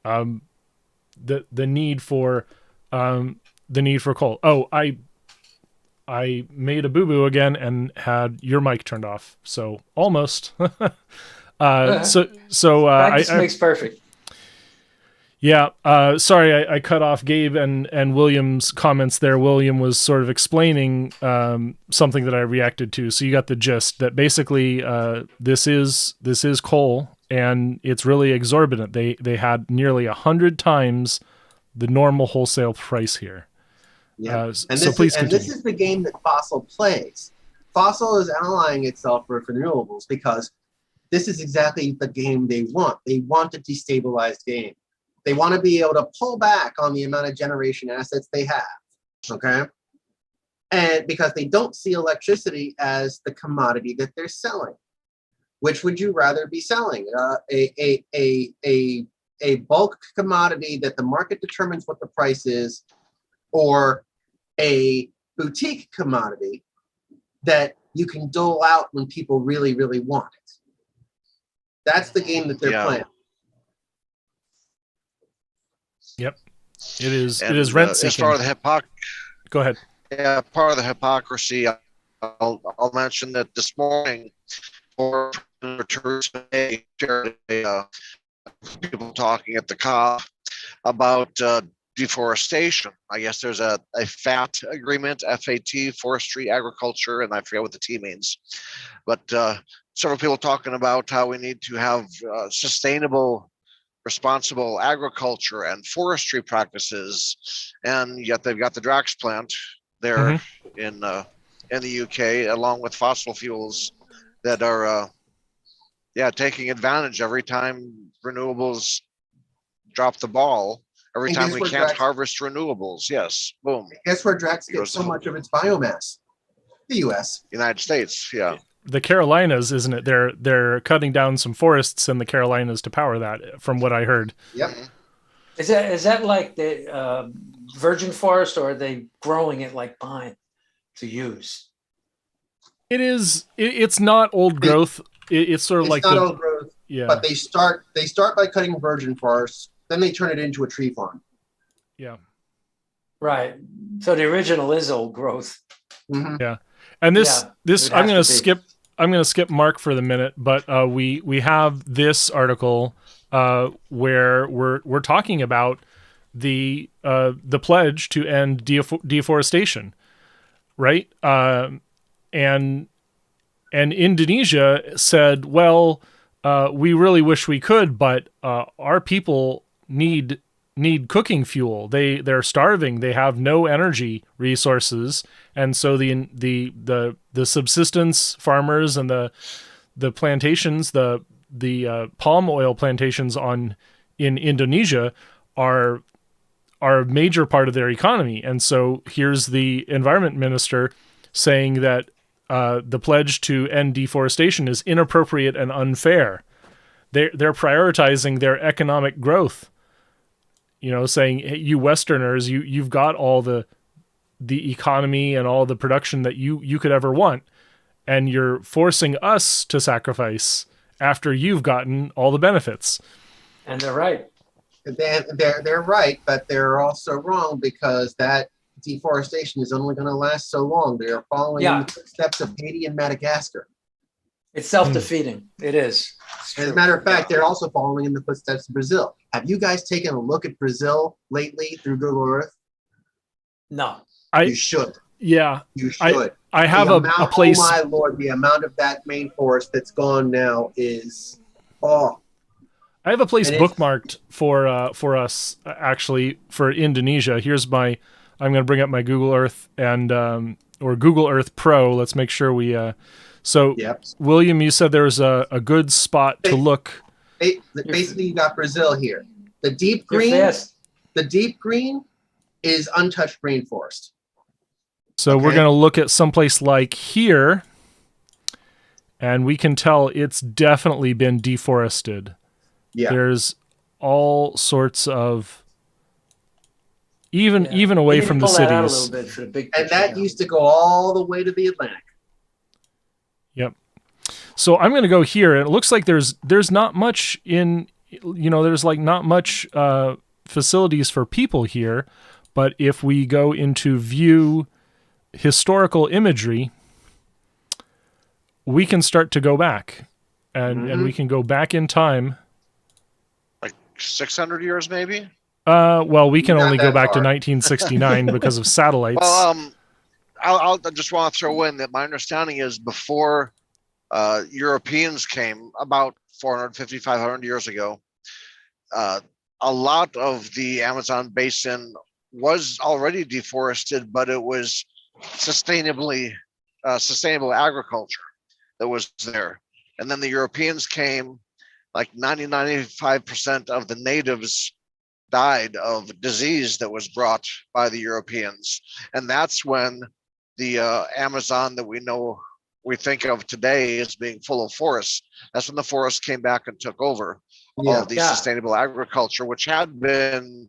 the need for coal. Oh, I made a boo-boo again and had your mic turned off. So almost. Practice makes perfect. Yeah. Sorry, I cut off Gabe and William's comments there. William was sort of explaining something that I reacted to. So you got the gist that basically this is coal, and it's really exorbitant. They had nearly 100 times the normal wholesale price here. Yeah. So please continue. This is the game that Fossil plays. Fossil is allying itself with renewables because this is exactly the game they want. They want a destabilized game. They want to be able to pull back on the amount of generation assets they have, okay? And because they don't see electricity as the commodity that they're selling. Which would you rather be selling? A bulk commodity that the market determines what the price is, or a boutique commodity that you can dole out when people really, really want it? That's the game that they're playing. Yep, it is. And, it is rent seeking. As far as the Go ahead. Yeah, part of the hypocrisy. I'll mention that this morning, for people talking at the COP about deforestation. I guess there's a FAT agreement, FAT, forestry, agriculture, and I forget what the T means. But several people talking about how we need to have sustainable responsible agriculture and forestry practices, and yet they've got the Drax plant there in the UK, along with fossil fuels that are taking advantage every time renewables drop the ball. Every And time guess we where can't Drax- harvest renewables, yes, boom, Guess where Drax gets so much of its biomass? The U.S. United States, yeah. The Carolinas, isn't it? They're cutting down some forests in the Carolinas to power that, from what I heard. Yep. Is that like the virgin forest, or are they growing it like pine to use? It is. It's not old growth. It's sort of It's like not old growth, yeah, but they start by cutting virgin forests, then they turn it into a tree farm. yeah. Right. So the original is old growth. Mhm. Yeah, and this Yeah, this it I'm has to gonna be. I'm gonna skip Mark for the minute, but we have this article where we're talking about the pledge to end deforestation, right? And Indonesia said, well, we really wish we could, but our people need cooking fuel. They're starving. They have no energy resources, and so the subsistence farmers and the plantations, the palm oil plantations in Indonesia are a major part of their economy. And so here's the environment minister saying that the pledge to end deforestation is inappropriate and unfair. They're prioritizing their economic growth. Saying, hey, you Westerners, you've got all the economy and all the production that you could ever want, and you're forcing us to sacrifice after you've gotten all the benefits. And they're right. They're right, but they're also wrong, because that deforestation is only going to last so long. They are following in the footsteps of Haiti and Madagascar. It's self-defeating. It is. It's As a true. matter of fact, they're also following in the footsteps of Brazil. Have you guys taken a look at Brazil lately through Google Earth? No. You should. Yeah, You should. I have The a amount- place. Oh my Lord, the amount of that main forest that's gone now is, I have a place And it's- bookmarked for us, actually, for Indonesia. Here's I'm going to bring up my Google Earth and or Google Earth Pro. Let's make sure we. Yep. William, you said there was a good spot to look. Basically, you got Brazil here. The deep You're green, fast. is untouched rainforest. So we're Okay. going to look at someplace like here, and we can tell it's definitely been deforested. Yeah. There's all sorts of even Yeah. away You need from to the pull that out a cities. little bit for the big And picture, that yeah. used to go all the way to the Atlantic. Yep. So I'm going to go here, and it looks like there's not much there's like not much facilities for people here, but if we go into view historical imagery, we can start to go back, and we can go back in time. Like 600 years, maybe. Well, we can Not only go that back to far. 1969 because of satellites. Well, I just want to throw in that my understanding is before Europeans came, about 450, 500 years ago, a lot of the Amazon basin was already deforested, but it was sustainable agriculture that was there. And then the Europeans came, like 95% of the natives died of disease that was brought by the Europeans. And that's when the Amazon that we think of today as being full of forests, that's when the forests came back and took over all of the sustainable agriculture, which had been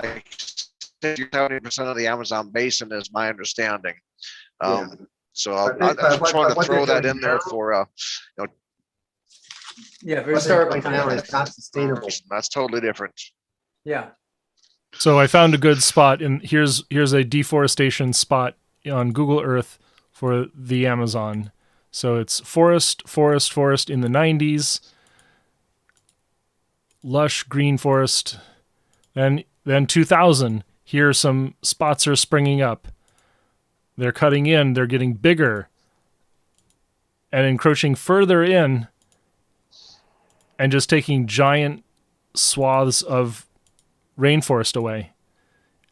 like 70% of the Amazon basin, is my understanding. So I just wanted to throw that in there for Yeah, for What they're historical doing now is context. not sustainable. that's totally different. Yeah. So I found a good spot, and here's a deforestation spot on Google Earth for the Amazon. So it's forest in the 90s, lush green forest. Then 2000, here some spots are springing up. They're cutting in, they're getting bigger and encroaching further in and just taking giant swaths of rainforest away,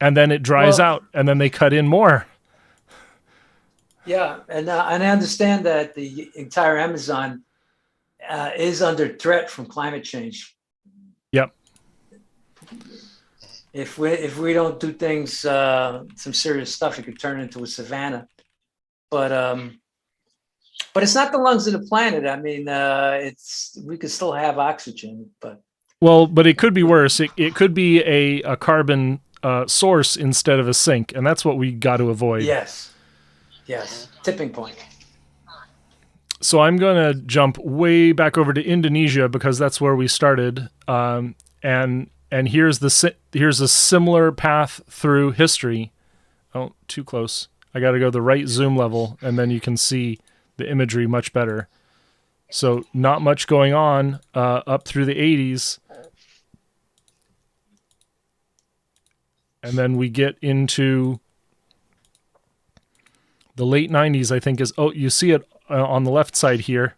and then it dries out, and then they cut in more. Yeah, and I understand that the entire Amazon is under threat from climate change. Yep. If we don't do things, some serious stuff, it could turn into a savanna. But it's not the lungs of the planet. I mean, we could still have oxygen, but it could be worse. It could be a carbon source instead of a sink, and that's what we got to avoid. Yes, tipping point. So I'm going to jump way back over to Indonesia because that's where we started, and here's a similar path through history. Oh, too close. I got to go the right zoom level, and then you can see the imagery much better. So not much going on up through the 80s. And then we get into the late 90s, I think you see it on the left side here,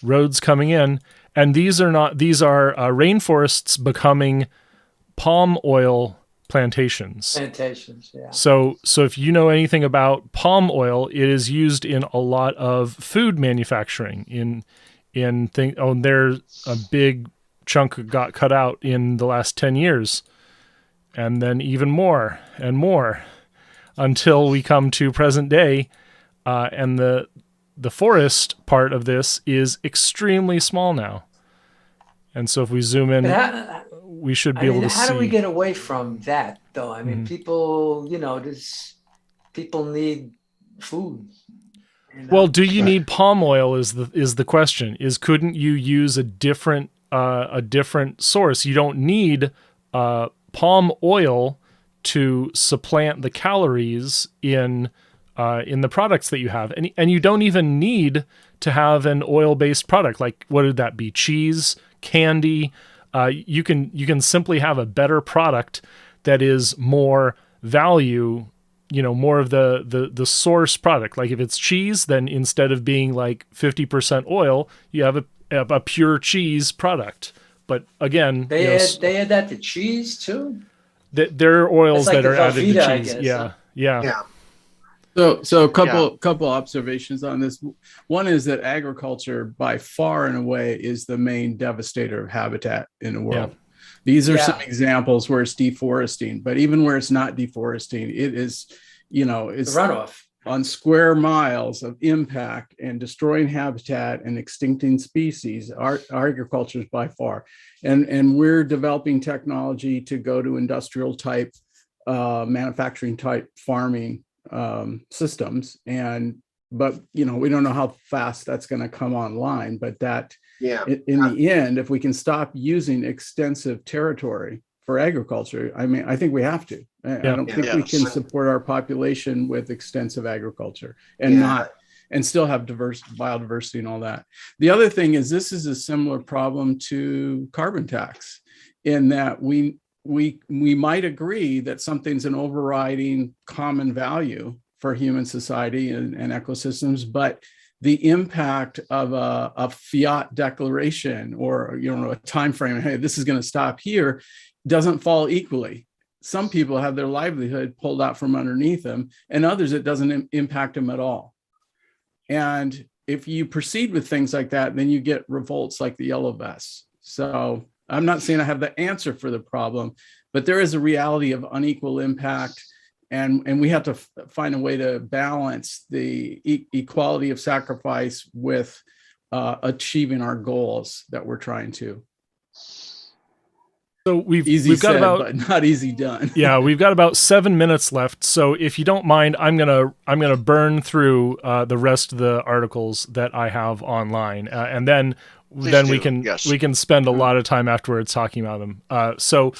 roads coming in. And these are rainforests becoming palm oil plantations. Plantations, yeah. So if you know anything about palm oil, it is used in a lot of food manufacturing. There's a big chunk got cut out in the last 10 years, and then even more and more, until we come to present day, and the forest part of this is extremely small now. And so if we zoom in, we should be able to see. How do we get away from that, though? I mean, people need food. Well, do you need palm oil is the question. Couldn't you use a different source? You don't need palm oil to supplant the calories in the products that you have, and you don't even need to have an oil-based product. Like, what would that be? Cheese, candy. You can simply have a better product that is more value, more of the source product. Like if it's cheese, then instead of being like 50% oil, you have a pure cheese product. But again, they add that to cheese too. There are oils that are added to cheese. I guess, yeah. Huh? Yeah. So a couple observations on this. One is that agriculture, by far and away, is the main devastator of habitat in the world. Yeah. These are some examples where it's deforesting, but even where it's not deforesting, it is, it's the runoff on square miles of impact and destroying habitat and extincting species. Our agriculture is by far, and we're developing technology to go to industrial type, manufacturing type farming systems, but we don't know how fast that's going to come online, but that in the end, if we can stop using extensive territory for agriculture, I think we have to. I don't think we can support our population with extensive agriculture and still have diverse biodiversity and all that. The other thing is, this is a similar problem to carbon tax, in that we might agree that something's an overriding common value for human society and ecosystems, but the impact of a fiat declaration or a time frame, hey, this is going to stop here, doesn't fall equally. Some people have their livelihood pulled out from underneath them, and others it doesn't impact them at all. And if you proceed with things like that, then you get revolts like the yellow vests. So I'm not saying I have the answer for the problem, but there is a reality of unequal impact, and we have to find a way to balance the equality of sacrifice with achieving our goals that we're trying to. So we've got said, about, but not easy done. Yeah, we've got about 7 minutes left. So if you don't mind, I'm gonna burn through the rest of the articles that I have online, and then we can spend a lot of time afterwards talking about them. So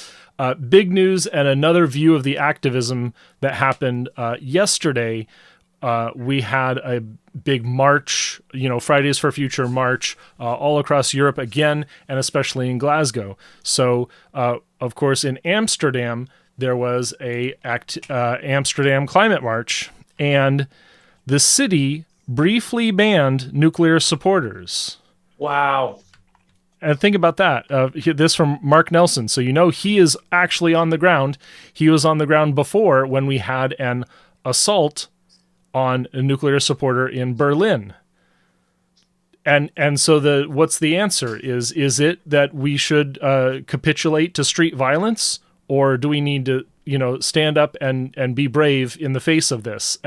big news and another view of the activism that happened yesterday. We had a big march, Fridays for Future march all across Europe again, and especially in Glasgow. So, of course, in Amsterdam, there was a Amsterdam climate march, and the city briefly banned nuclear supporters. Wow. And think about that. This from Mark Nelson. So he is actually on the ground. He was on the ground before when we had an assault on a nuclear supporter in Berlin. And so what's the answer? Is it that we should capitulate to street violence, or do we need to stand up and be brave in the face of this?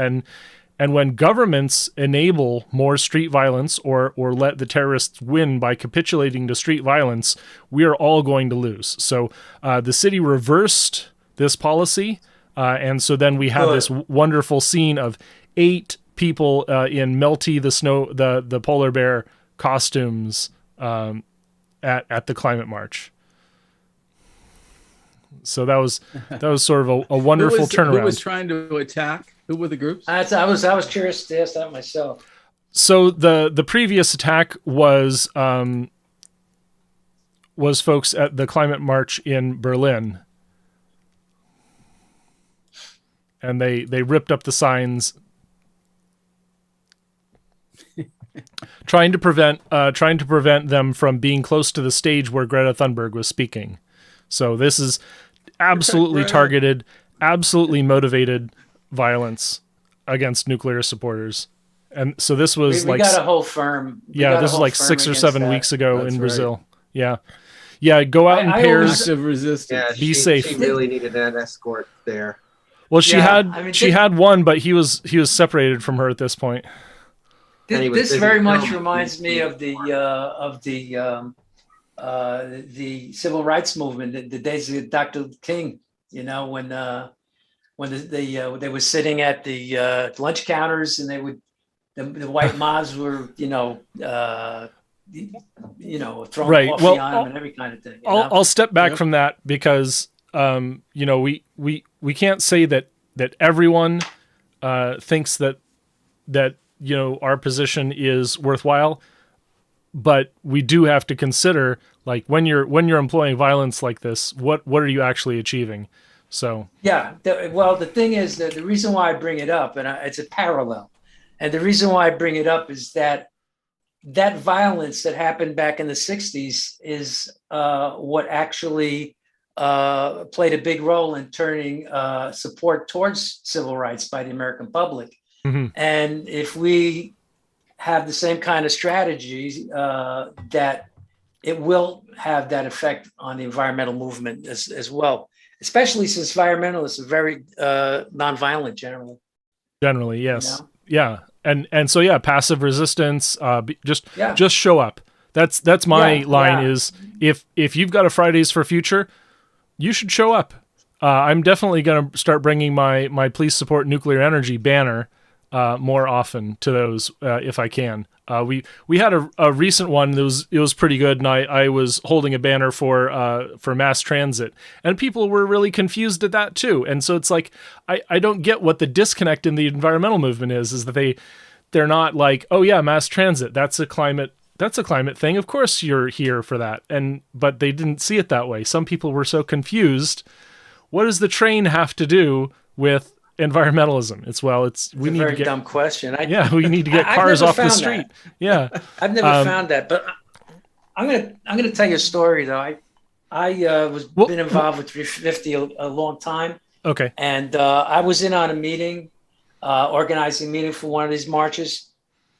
And when governments enable more street violence or let the terrorists win by capitulating to street violence, we are all going to lose. So the city reversed this policy, and so then we have this wonderful scene of 8 people in Melty the polar bear costumes at the climate march. So that was sort of a wonderful turnaround. Who was trying to attack? Who were the groups? I was curious to ask that myself. So the previous attack was folks at the climate march in Berlin, and they ripped up the signs, trying to prevent them from being close to the stage where Greta Thunberg was speaking. So this is absolutely targeted, absolutely motivated violence against nuclear supporters. And so this was we got a whole firm. This is like 6 or 7 weeks ago in Brazil. Right. Yeah. Go out in pairs. Active resistance. Be safe. She really needed an escort there. Well, she had one, but he was separated from her at this point. This very much reminds me of the civil rights movement, the days of Dr. King. When they were sitting at the lunch counters, and the white mobs were throwing coffee on them and every kind of thing. I'll step back from that because we can't say that everyone thinks that our position is worthwhile, but we do have to consider, like, when you're employing violence like this, what are you actually achieving? So the thing is that the reason why I bring it up, and it's a parallel, and the reason why I bring it up is that violence that happened back in the 60s is what actually played a big role in turning support towards civil rights by the American public. Mm-hmm. And if we have the same kind of strategies, that it will have that effect on the environmental movement as well, especially since environmentalists are very nonviolent generally. Generally, yes. Yeah. And so, passive resistance, just show up. That's my line is if you've got a Fridays for Future, you should show up. I'm definitely going to start bringing my Please Support Nuclear Energy banner more often to those if I can. We had a recent one that it was pretty good, and I was holding a banner for mass transit, and people were really confused at that too. And so it's like I don't get what the disconnect in the environmental movement is that they're not like, oh yeah, mass transit, that's a climate thing, of course you're here for that. But they didn't see it that way. Some people were so confused. What does the train have to do with environmentalism? We need to get dumb question. We need to get cars off the street. That. Yeah, I've never found that, but I'm gonna tell you a story though. I been involved with 350 a long time. Okay, and I was in on a meeting, organizing a meeting for one of these marches.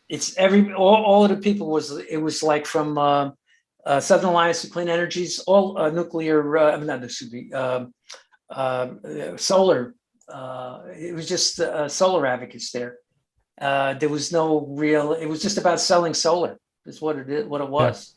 It's all of the people was like from Southern Alliance for Clean Energies, all nuclear, solar. It was just solar advocates there. There was no real. It was just about selling solar. That's what it was.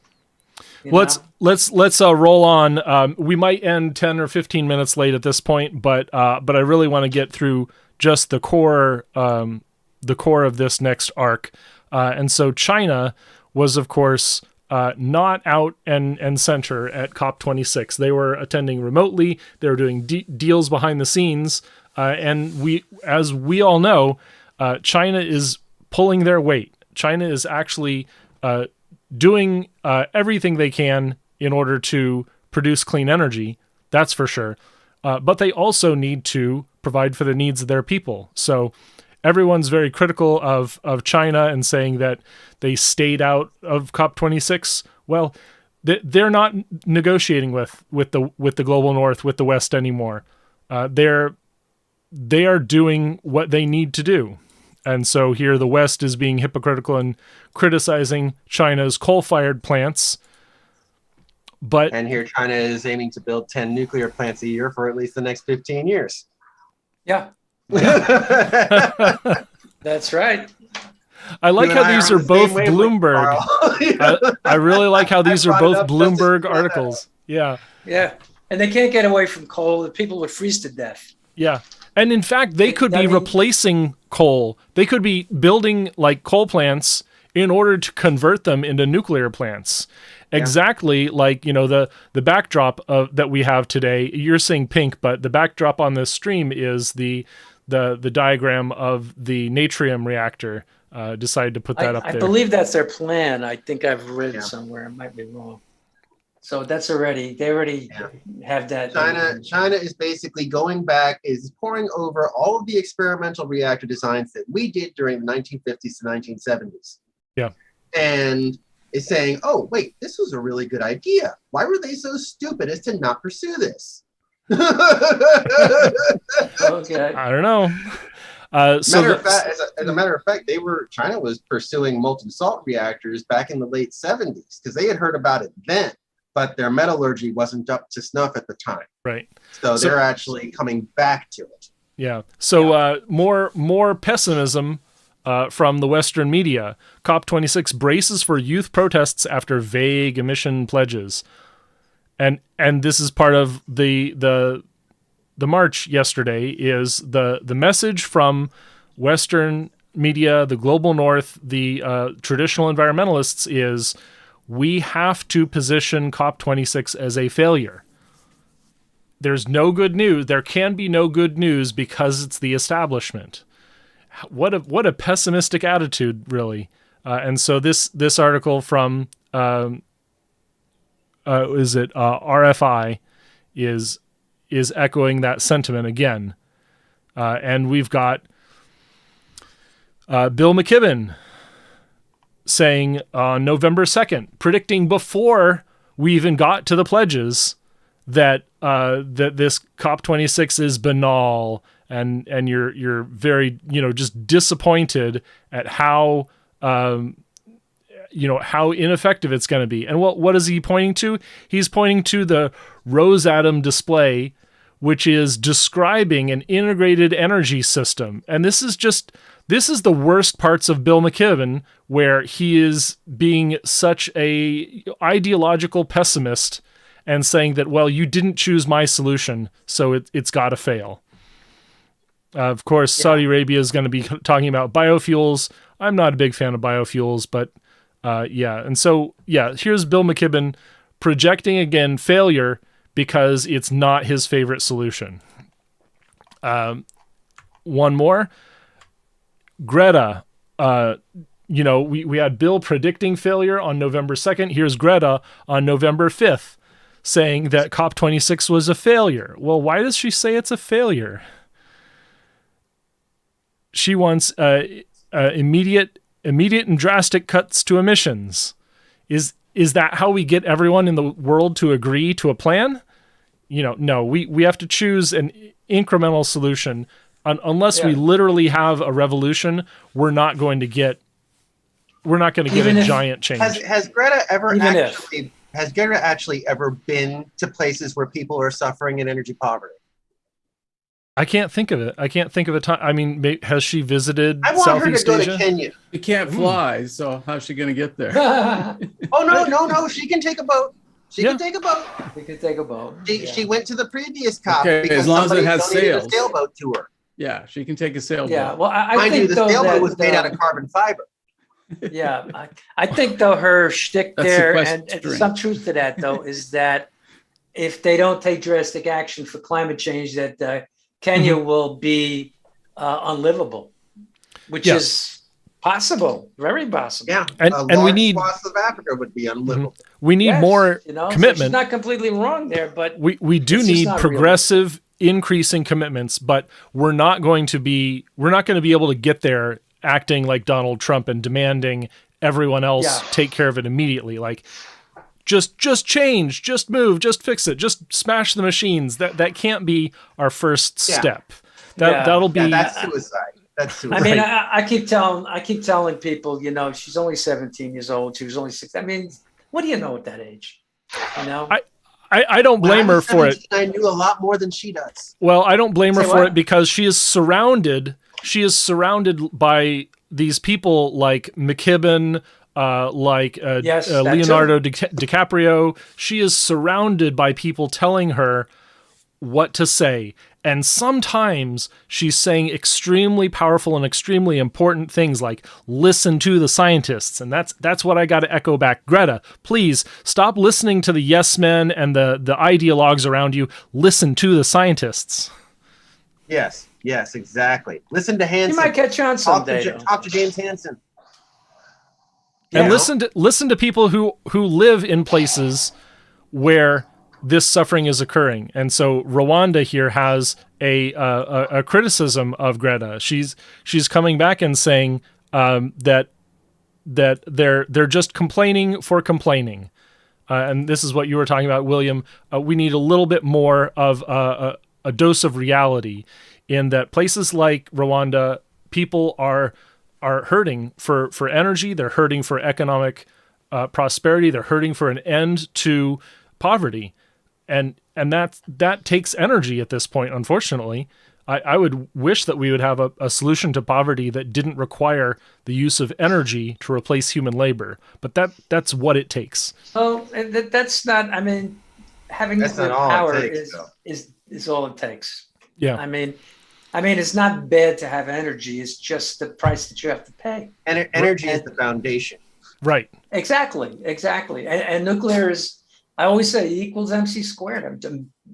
Yeah. Let's roll on. We might end 10 or 15 minutes late at this point, but I really want to get through just the core of this next arc. And so China was, of course, not out and center at COP26. They were attending remotely. They were doing deals behind the scenes. And as we all know, China is pulling their weight. China is actually doing everything they can in order to produce clean energy. That's for sure. But they also need to provide for the needs of their people. So everyone's very critical of China and saying that they stayed out of COP26. Well, they're not negotiating with the global north, with the West anymore. They are doing what they need to do. And so here the West is being hypocritical and criticizing China's coal-fired plants. And here China is aiming to build 10 nuclear plants a year for at least the next 15 years. Yeah. That's right. I like how these are both Bloomberg. I really like how these are both Bloomberg articles. Yeah. Yeah. And they can't get away from coal. The people would freeze to death. Yeah. And in fact, they could be replacing coal. They could be building like coal plants in order to convert them into nuclear plants. Yeah. Exactly like, the backdrop that we have today. You're seeing pink, but the backdrop on this stream is the diagram of the natrium reactor. Decided to put that up there. I believe that's their plan. I think I've read it somewhere. I might be wrong. So they already have that. China is basically going back, is pouring over all of the experimental reactor designs that we did during the 1950s to 1970s. Yeah. And is saying, oh, wait, this was a really good idea. Why were they so stupid as to not pursue this? Okay. I don't know. As a matter of fact, China was pursuing molten salt reactors back in the late 70s because they had heard about it then, but their metallurgy wasn't up to snuff at the time. Right. So they're actually coming back to it. Yeah. So more pessimism from the Western media. COP26 braces for youth protests after vague emission pledges, and this is part of the march yesterday. Is the message from Western media, the global North, the traditional environmentalists is we have to position COP26 as a failure. There's no good news. There can be no good news because it's the establishment. What a pessimistic attitude, really. And so this article from RFI is echoing that sentiment again. And we've got Bill McKibben saying on November 2nd, predicting before we even got to the pledges that this COP26 is banal, and you're very just disappointed at how how ineffective it's going to be. And what is he pointing to? He's pointing to the Rosatom display, which is describing an integrated energy system. And this is the worst parts of Bill McKibben, where he is being such a ideological pessimist and saying that, well, you didn't choose my solution, so it's got to fail. Of course, Saudi Arabia is going to be talking about biofuels. I'm not a big fan of biofuels, but and so here's Bill McKibben projecting again failure because it's not his favorite solution. One more. Greta, we had Bill predicting failure on November 2nd. Here's Greta on November 5th saying that COP26 was a failure. Well, why does she say it's a failure? She wants immediate and drastic cuts to emissions. Is that how we get everyone in the world to agree to a plan? No, we have to choose an incremental solution. Unless we literally have a revolution, we're not going to get a giant change. Has Greta actually ever been to places where people are suffering in energy poverty? I can't think of it. I can't think of a time. I mean, has she visited Southeast Asia? I want her to go to Kenya. She can't fly, so how's she going to get there? No. She can take a boat. She can take a boat. She can take a boat. She went to the previous COP because as long as it has sails. A sailboat to her. Yeah, she can take a sailboat. Yeah, well, I think the sailboat was made out of carbon fiber. Yeah, I think though her shtick there, and some truth to that though, is that if they don't take drastic action for climate change, that Kenya will be unlivable, which is possible, very possible. Yeah, and we need swaths of Africa would be unlivable. We need more commitment. So she's not completely wrong there, but we do need progressive, increasing commitments. But we're not going to be able to get there acting like Donald Trump and demanding everyone else take care of it immediately. Like just change, just move, just fix it, just smash the machines. That can't be our first step. That'll be that's suicide. That's suicide. I mean, I keep telling people, you know, she's only 17 years old. She was only 6. I mean, what do you know at that age? You know, I don't blame her for it. I knew a lot more than she does. Well, I don't blame her for what? it because she is surrounded by these people like McKibben, Yes, that Leonardo DiCaprio. She is surrounded by people telling her what to say. And sometimes she's saying extremely powerful and extremely important things like listen to the scientists. And that's what I got to echo back. Greta, please stop listening to the yes men and the ideologues around you. Listen to the scientists. Yes, exactly. Listen to Hansen. you might catch on someday. Talk to James Hansen. And listen to people who live in places where this suffering is occurring. And so Rwanda here has a criticism of Greta. She's coming back and saying that they're just complaining for complaining. And this is what you were talking about, William. We need a little bit more of a dose of reality in that places like Rwanda, people are hurting for energy. They're hurting for economic prosperity. They're hurting for an end to poverty. And that takes energy at this point, unfortunately. I would wish that we would have a solution to poverty that didn't require the use of energy to replace human labor. But that's what it takes. Oh, and that's not, I mean, having nuclear power is all it takes. Yeah. I mean, it's not bad to have energy. It's just the price that you have to pay. And energy is the foundation. Right. Exactly. And nuclear is, I always say, E equals MC squared.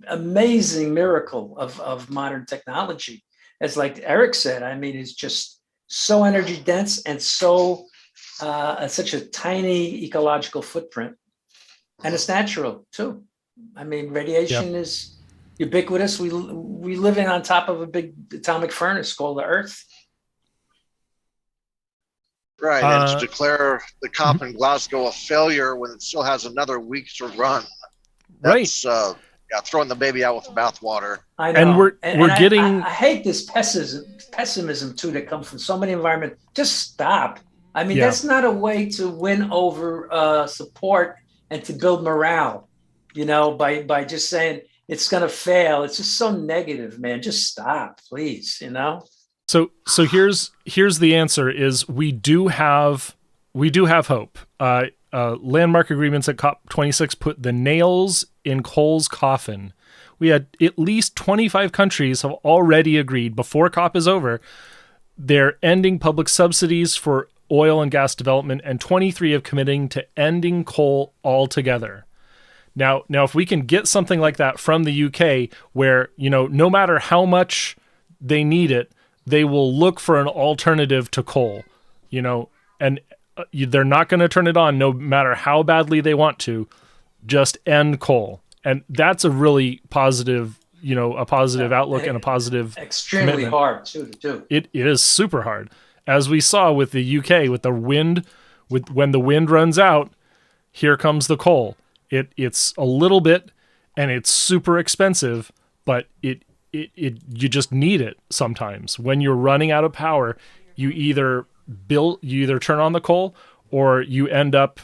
Amazing miracle of modern technology. As like Eric said, I mean, it's just so energy dense and so such a tiny ecological footprint. And it's natural too. I mean, radiation is ubiquitous. We live on top of a big atomic furnace called the Earth. Right, and to declare the COP in Glasgow a failure when it still has another week to run. That's, throwing the baby out with the bathwater. I know. And we're getting. I hate this pessimism too that comes from so many environments. Just stop. I mean, that's not a way to win over support and to build morale. You know, by just saying it's going to fail. It's just so negative, man. Just stop, please. You know. So here's the answer: is we do have hope. Landmark agreements at COP26 put the nails in Coal's coffin. We had at least 25 countries have already agreed before COP is over. They're ending public subsidies for oil and gas development, and 23 have committing to ending coal altogether. Now, if we can get something like that from the UK, where no matter how much they need it, they will look for an alternative to coal, and they're not going to turn it on no matter how badly they want to. Just end coal. And that's a really positive, a positive outlook and a positive extremely commitment. Hard too to do. It is super hard. As we saw with the UK, with the wind, when the wind runs out, here comes the coal. It's a little bit, and it's super expensive, but you just need it sometimes. When you're running out of power, you either turn on the coal or you end up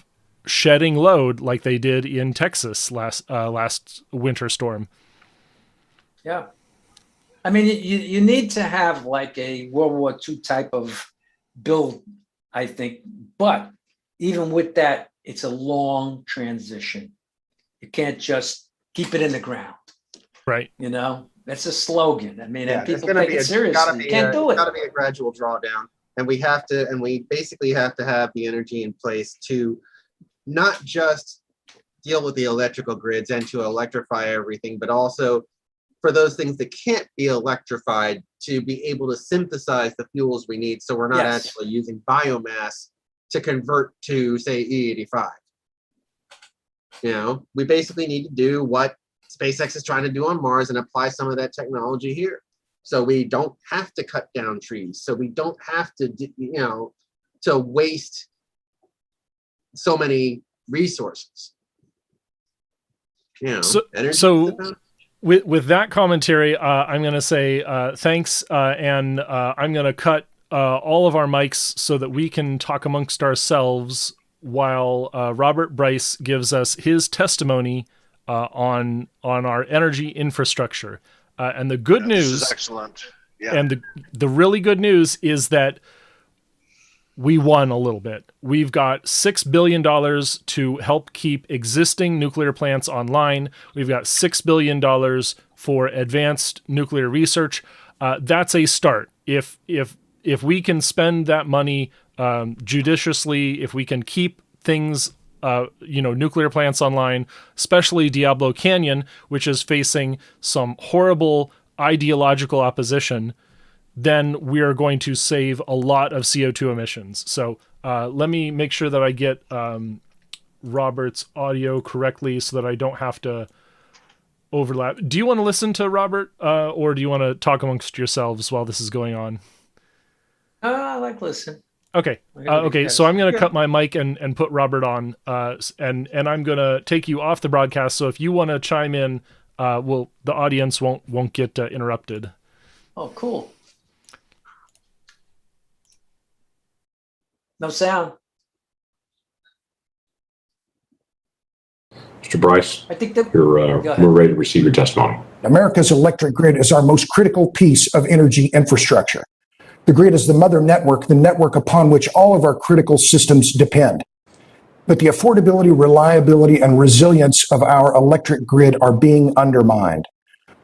shedding load like they did in Texas last winter storm. Yeah. I mean, you need to have like a World War II type of build, I think. But even with that, it's a long transition. You can't just keep it in the ground. Right. That's a slogan. I mean, and people take it seriously. You It's can't do it. got to be a gradual drawdown. And we basically have to have the energy in place to not just deal with the electrical grids and to electrify everything, but also for those things that can't be electrified to be able to synthesize the fuels we need. So we're not actually using biomass to convert to, say, E85. We basically need to do what SpaceX is trying to do on Mars and apply some of that technology here. So we don't have to cut down trees. So we don't have to, to waste so many resources. energy. So with that commentary, I'm going to say thanks, and I'm going to cut all of our mics so that we can talk amongst ourselves while Robert Bryce gives us his testimony on our energy infrastructure. And the good news is excellent. Yeah. And the really good news is that we won a little bit. We've got $6 billion to help keep existing nuclear plants online. We've got $6 billion for advanced nuclear research. That's a start. If we can spend that money judiciously, if we can keep things, nuclear plants online, especially Diablo Canyon, which is facing some horrible ideological opposition, then we are going to save a lot of CO2 emissions. So let me make sure that I get Robert's audio correctly so that I don't have to overlap. Do you want to listen to Robert or do you want to talk amongst yourselves while this is going on? I like listen. Okay. Okay. So I'm going to cut my mic and put Robert on, and I'm going to take you off the broadcast. So if you want to chime in, the audience won't get interrupted. Oh, cool. No sound. Mr. Bryce, I think that we're ready to receive your testimony. America's electric grid is our most critical piece of energy infrastructure. The grid is the mother network, the network upon which all of our critical systems depend. But the affordability, reliability, and resilience of our electric grid are being undermined.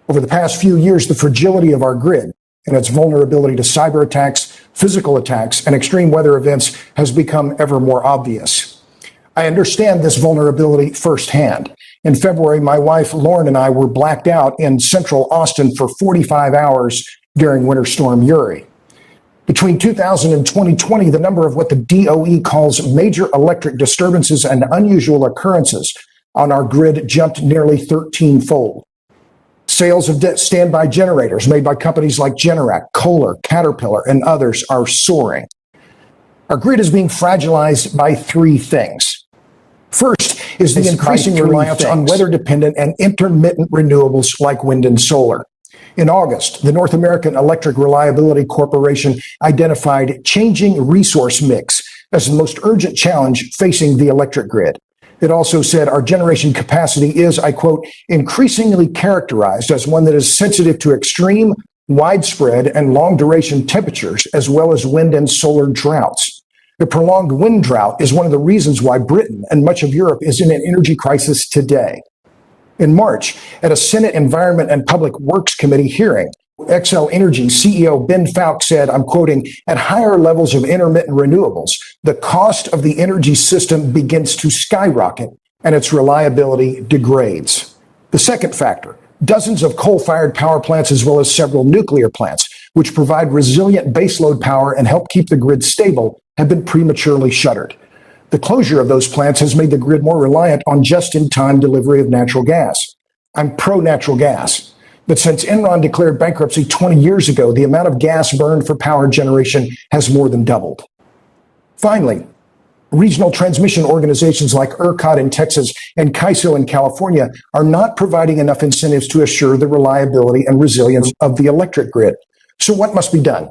Over the past few years, the fragility of our grid and its vulnerability to cyber attacks, physical attacks, and extreme weather events has become ever more obvious. I understand this vulnerability firsthand. In February, my wife, Lauren, and I were blacked out in central Austin for 45 hours during Winter Storm Uri. Between 2000 and 2020, the number of what the DOE calls major electric disturbances and unusual occurrences on our grid jumped nearly 13-fold. Sales of standby generators made by companies like Generac, Kohler, Caterpillar, and others are soaring. Our grid is being fragilized by three things. First is the increasing reliance on weather-dependent and intermittent renewables like wind and solar. In August, the North American Electric Reliability Corporation identified changing resource mix as the most urgent challenge facing the electric grid. It also said our generation capacity is, I quote, increasingly characterized as one that is sensitive to extreme, widespread, and long-duration temperatures, as well as wind and solar droughts. The prolonged wind drought is one of the reasons why Britain and much of Europe is in an energy crisis today. In March, at a Senate Environment and Public Works Committee hearing, Xcel Energy CEO Ben Fowke said, I'm quoting, at higher levels of intermittent renewables, the cost of the energy system begins to skyrocket and its reliability degrades. The second factor, dozens of coal-fired power plants as well as several nuclear plants, which provide resilient baseload power and help keep the grid stable, have been prematurely shuttered. The closure of those plants has made the grid more reliant on just-in-time delivery of natural gas. I'm pro-natural gas, but since Enron declared bankruptcy 20 years ago, the amount of gas burned for power generation has more than doubled. Finally, regional transmission organizations like ERCOT in Texas and CAISO in California are not providing enough incentives to assure the reliability and resilience of the electric grid. So what must be done?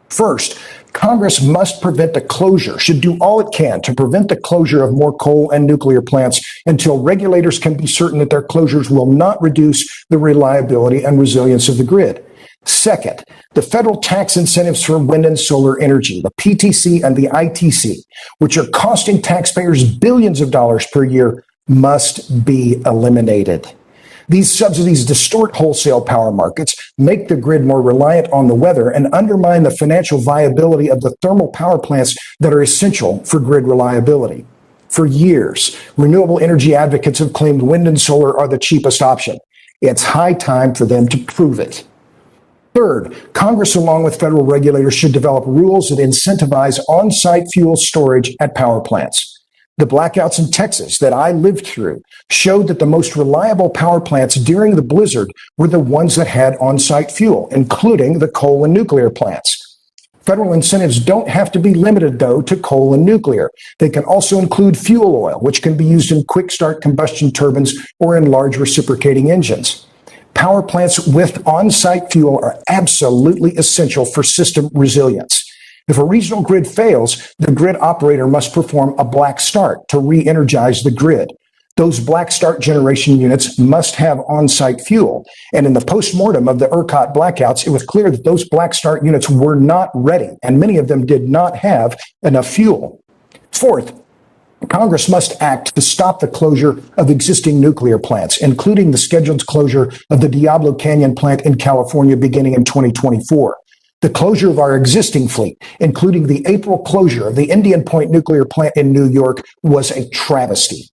First, Congress must prevent the closure, should do all it can to prevent the closure of more coal and nuclear plants until regulators can be certain that their closures will not reduce the reliability and resilience of the grid. Second, the federal tax incentives for wind and solar energy, the PTC and the ITC, which are costing taxpayers billions of dollars per year, must be eliminated. These subsidies distort wholesale power markets, make the grid more reliant on the weather, and undermine the financial viability of the thermal power plants that are essential for grid reliability. For years, renewable energy advocates have claimed wind and solar are the cheapest option. It's high time for them to prove it. Third, Congress, along with federal regulators, should develop rules that incentivize on-site fuel storage at power plants. The blackouts in Texas that I lived through showed that the most reliable power plants during the blizzard were the ones that had on-site fuel, including the coal and nuclear plants. Federal incentives don't have to be limited, though, to coal and nuclear. They can also include fuel oil, which can be used in quick start combustion turbines or in large reciprocating engines. Power plants with on-site fuel are absolutely essential for system resilience. If a regional grid fails, the grid operator must perform a black start to re-energize the grid. Those black start generation units must have on-site fuel. And in the postmortem of the ERCOT blackouts, it was clear that those black start units were not ready, and many of them did not have enough fuel. Fourth, Congress must act to stop the closure of existing nuclear plants, including the scheduled closure of the Diablo Canyon plant in California beginning in 2024. The closure of our existing fleet, including the April closure of the Indian Point nuclear plant in New York, was a travesty.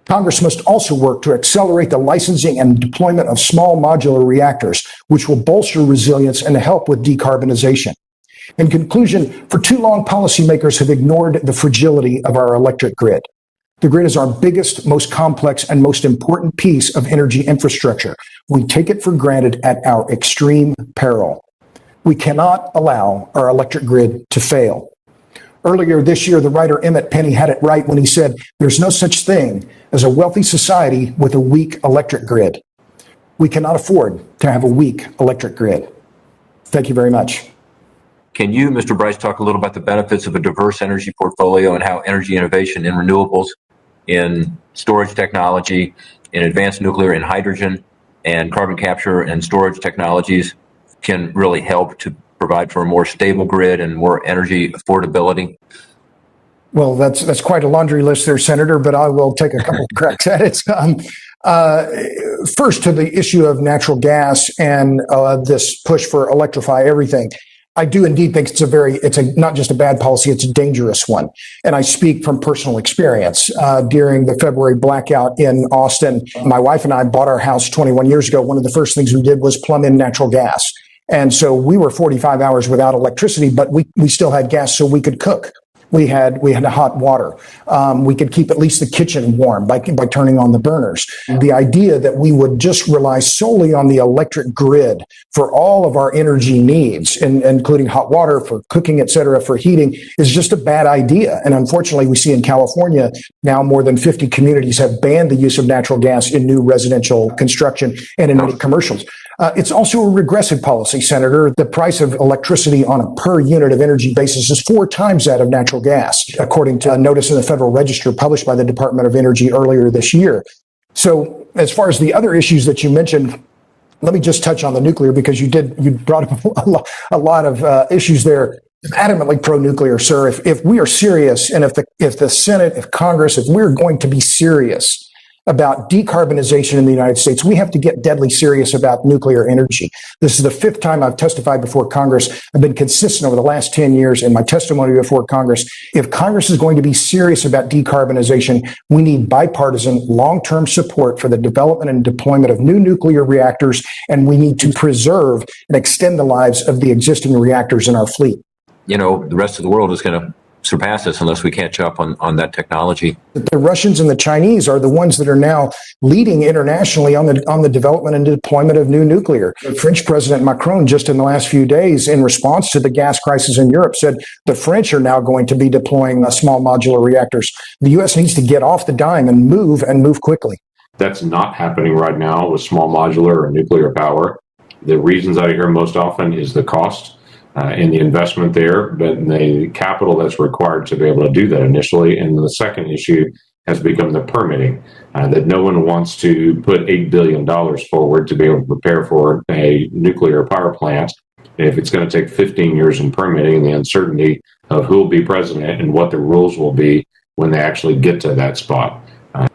Congress must also work to accelerate the licensing and deployment of small modular reactors, which will bolster resilience and help with decarbonization. In conclusion, for too long, policymakers have ignored the fragility of our electric grid. The grid is our biggest, most complex, and most important piece of energy infrastructure. We take it for granted at our extreme peril. We cannot allow our electric grid to fail. Earlier this year, the writer Emmett Penny had it right when he said, "There's no such thing as a wealthy society with a weak electric grid." We cannot afford to have a weak electric grid. Thank you very much. Can you, Mr. Bryce, talk a little about the benefits of a diverse energy portfolio and how energy innovation in renewables, in storage technology, in advanced nuclear and hydrogen, and carbon capture and storage technologies can really help to provide for a more stable grid and more energy affordability? Well, that's quite a laundry list there, Senator, but I will take a couple of cracks at it. First, to the issue of natural gas and this push for electrify everything. I do indeed think it's not just a bad policy, it's a dangerous one. And I speak from personal experience. During the February blackout in Austin, my wife and I bought our house 21 years ago. One of the first things we did was plumb in natural gas. And so we were 45 hours without electricity, but we still had gas so we could cook. We had hot water. We could keep at least the kitchen warm by turning on the burners. The idea that we would just rely solely on the electric grid for all of our energy needs, including hot water for cooking, et cetera, for heating, is just a bad idea. And unfortunately, we see in California now more than 50 communities have banned the use of natural gas in new residential construction and in many commercials. It's also a regressive policy, Senator. The price of electricity on a per unit of energy basis is 4 times that of natural gas, according to a notice in the Federal Register published by the Department of Energy earlier this year. So as far as the other issues that you mentioned, let me just touch on the nuclear because you brought up a lot of issues there. Adamantly pro-nuclear, sir. If we are serious, and if the Senate, if Congress, if we're going to be serious about decarbonization in the United States, we have to get deadly serious about nuclear energy. This is the 5th time I've testified before Congress. I've been consistent over the last 10 years in my testimony before Congress. If Congress is going to be serious about decarbonization, we need bipartisan long-term support for the development and deployment of new nuclear reactors, and we need to preserve and extend the lives of the existing reactors in our fleet. You know, the rest of the world is going to surpass us unless we catch up on that technology. The Russians and the Chinese are the ones that are now leading internationally on the development and deployment of new nuclear. French President Macron, just in the last few days, in response to the gas crisis in Europe, said the French are now going to be deploying small modular reactors. The U.S. needs to get off the dime and move quickly. That's not happening right now with small modular or nuclear power. The reasons I hear most often is the cost and the investment there, but the capital that's required to be able to do that initially. And the second issue has become the permitting, that no one wants to put $8 billion forward to be able to prepare for a nuclear power plant if it's going to take 15 years in permitting, and the uncertainty of who will be president and what the rules will be when they actually get to that spot.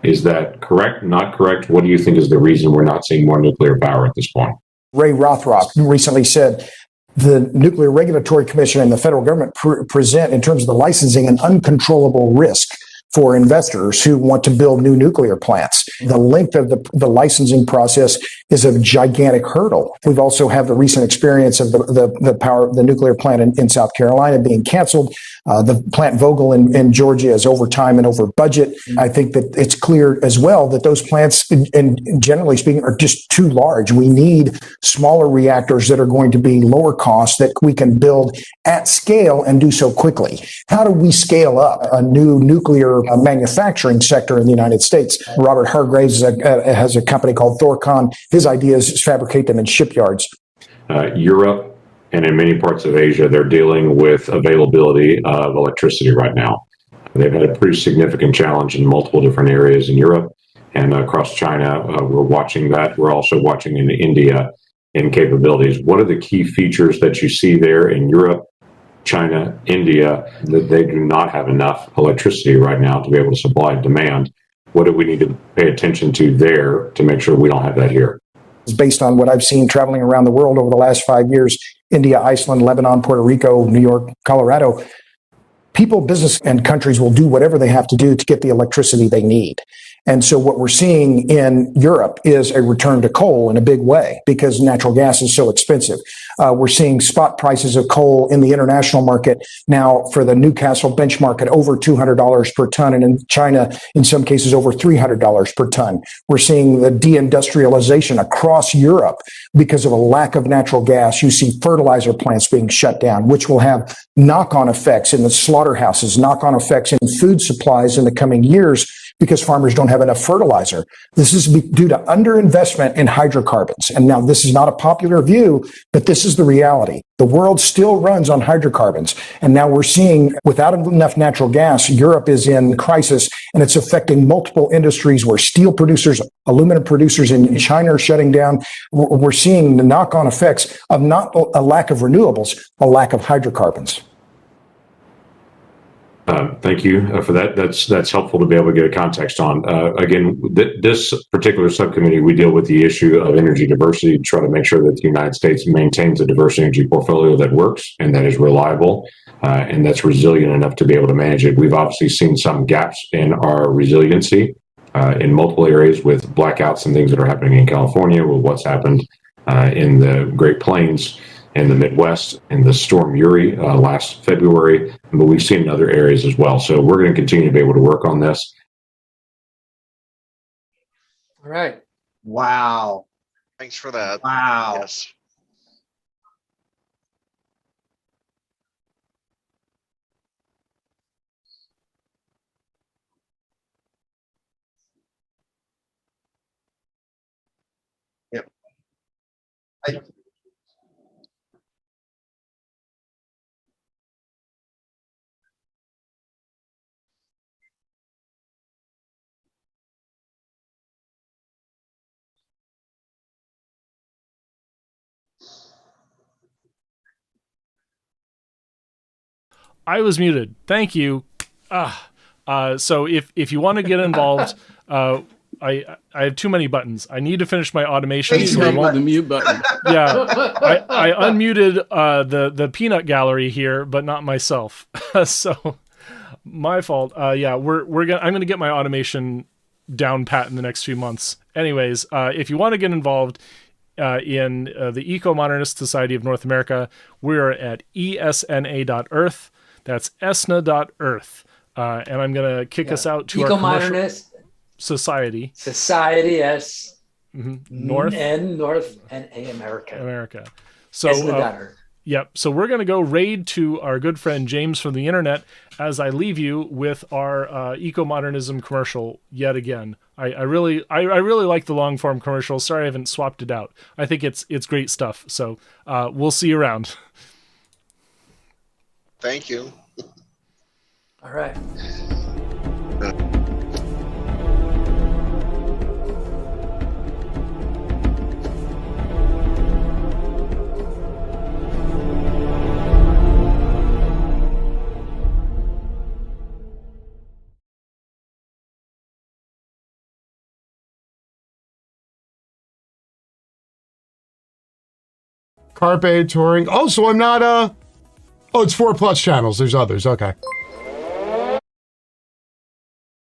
Is that correct? Not correct? What do you think is the reason we're not seeing more nuclear power at this point? Ray Rothrock recently said the Nuclear Regulatory Commission and the federal government present, in terms of the licensing, an uncontrollable risk for investors who want to build new nuclear plants. The length of the licensing process is a gigantic hurdle. We've also have the recent experience of the nuclear plant in South Carolina being canceled. The plant Vogtle in Georgia is over time and over budget. I think that it's clear as well that those plants, and generally speaking, are just too large. We need smaller reactors that are going to be lower cost that we can build at scale and do so quickly. How do we scale up a new nuclear manufacturing sector in the United States? Robert Hargraves has a company called Thorcon. His idea is fabricate them in shipyards. Europe and in many parts of Asia, they're dealing with availability of electricity right now. They've had a pretty significant challenge in multiple different areas in Europe and across China. We're watching that. We're also watching in India in capabilities. What are the key features that you see there in Europe, China, India, that they do not have enough electricity right now to be able to supply demand? What do we need to pay attention to there to make sure we don't have that here? Based on what I've seen traveling around the world over the last 5 years, India, Iceland, Lebanon, Puerto Rico, New York, Colorado, people, business, and countries will do whatever they have to do to get the electricity they need. And so what we're seeing in Europe is a return to coal in a big way because natural gas is so expensive. We're seeing spot prices of coal in the international market now for the Newcastle benchmark at over $200 per ton, and in China, in some cases, over $300 per ton. We're seeing the deindustrialization across Europe because of a lack of natural gas. You see fertilizer plants being shut down, which will have knock-on effects in the slaughterhouses, knock-on effects in food supplies in the coming years, because farmers don't have enough fertilizer. This is due to underinvestment in hydrocarbons. And now this is not a popular view, but this is the reality. The world still runs on hydrocarbons. And now we're seeing without enough natural gas, Europe is in crisis, and it's affecting multiple industries where steel producers, aluminum producers in China are shutting down. We're seeing the knock-on effects of not a lack of renewables, a lack of hydrocarbons. Thank you for that. That's helpful to be able to get a context on. Again, this particular subcommittee, we deal with the issue of energy diversity to try to make sure that the United States maintains a diverse energy portfolio that works and that is reliable and that's resilient enough to be able to manage it. We've obviously seen some gaps in our resiliency in multiple areas with blackouts and things that are happening in California, with what's happened in the Great Plains, in the Midwest, in the Storm Uri last February, but we've seen in other areas as well. So we're going to continue to be able to work on this. All right. Wow. Thanks for that. Wow. Yes. Yep. I was muted. Thank you. So if you want to get involved, I have too many buttons. I need to finish my automation. So the mute button. Yeah, I unmuted the peanut gallery here, but not myself. So my fault. Yeah, I'm gonna get my automation down pat in the next few months. Anyways, if you want to get involved in the Ecomodernist Society of North America, we're at esna.earth. That's esna.earth. And I'm going to kick us out to Ecomodernist Society. Society, yes. North. And North and America. So, esna.earth. Yep. So we're going to go raid to our good friend James from the internet as I leave you with our eco-modernism commercial yet again. I really like the long form commercial. Sorry I haven't swapped it out. I think it's great stuff. So we'll see you around. Thank you. All right. Carpe touring. Oh, so I'm not oh, it's 4+ channels. There's others. Okay.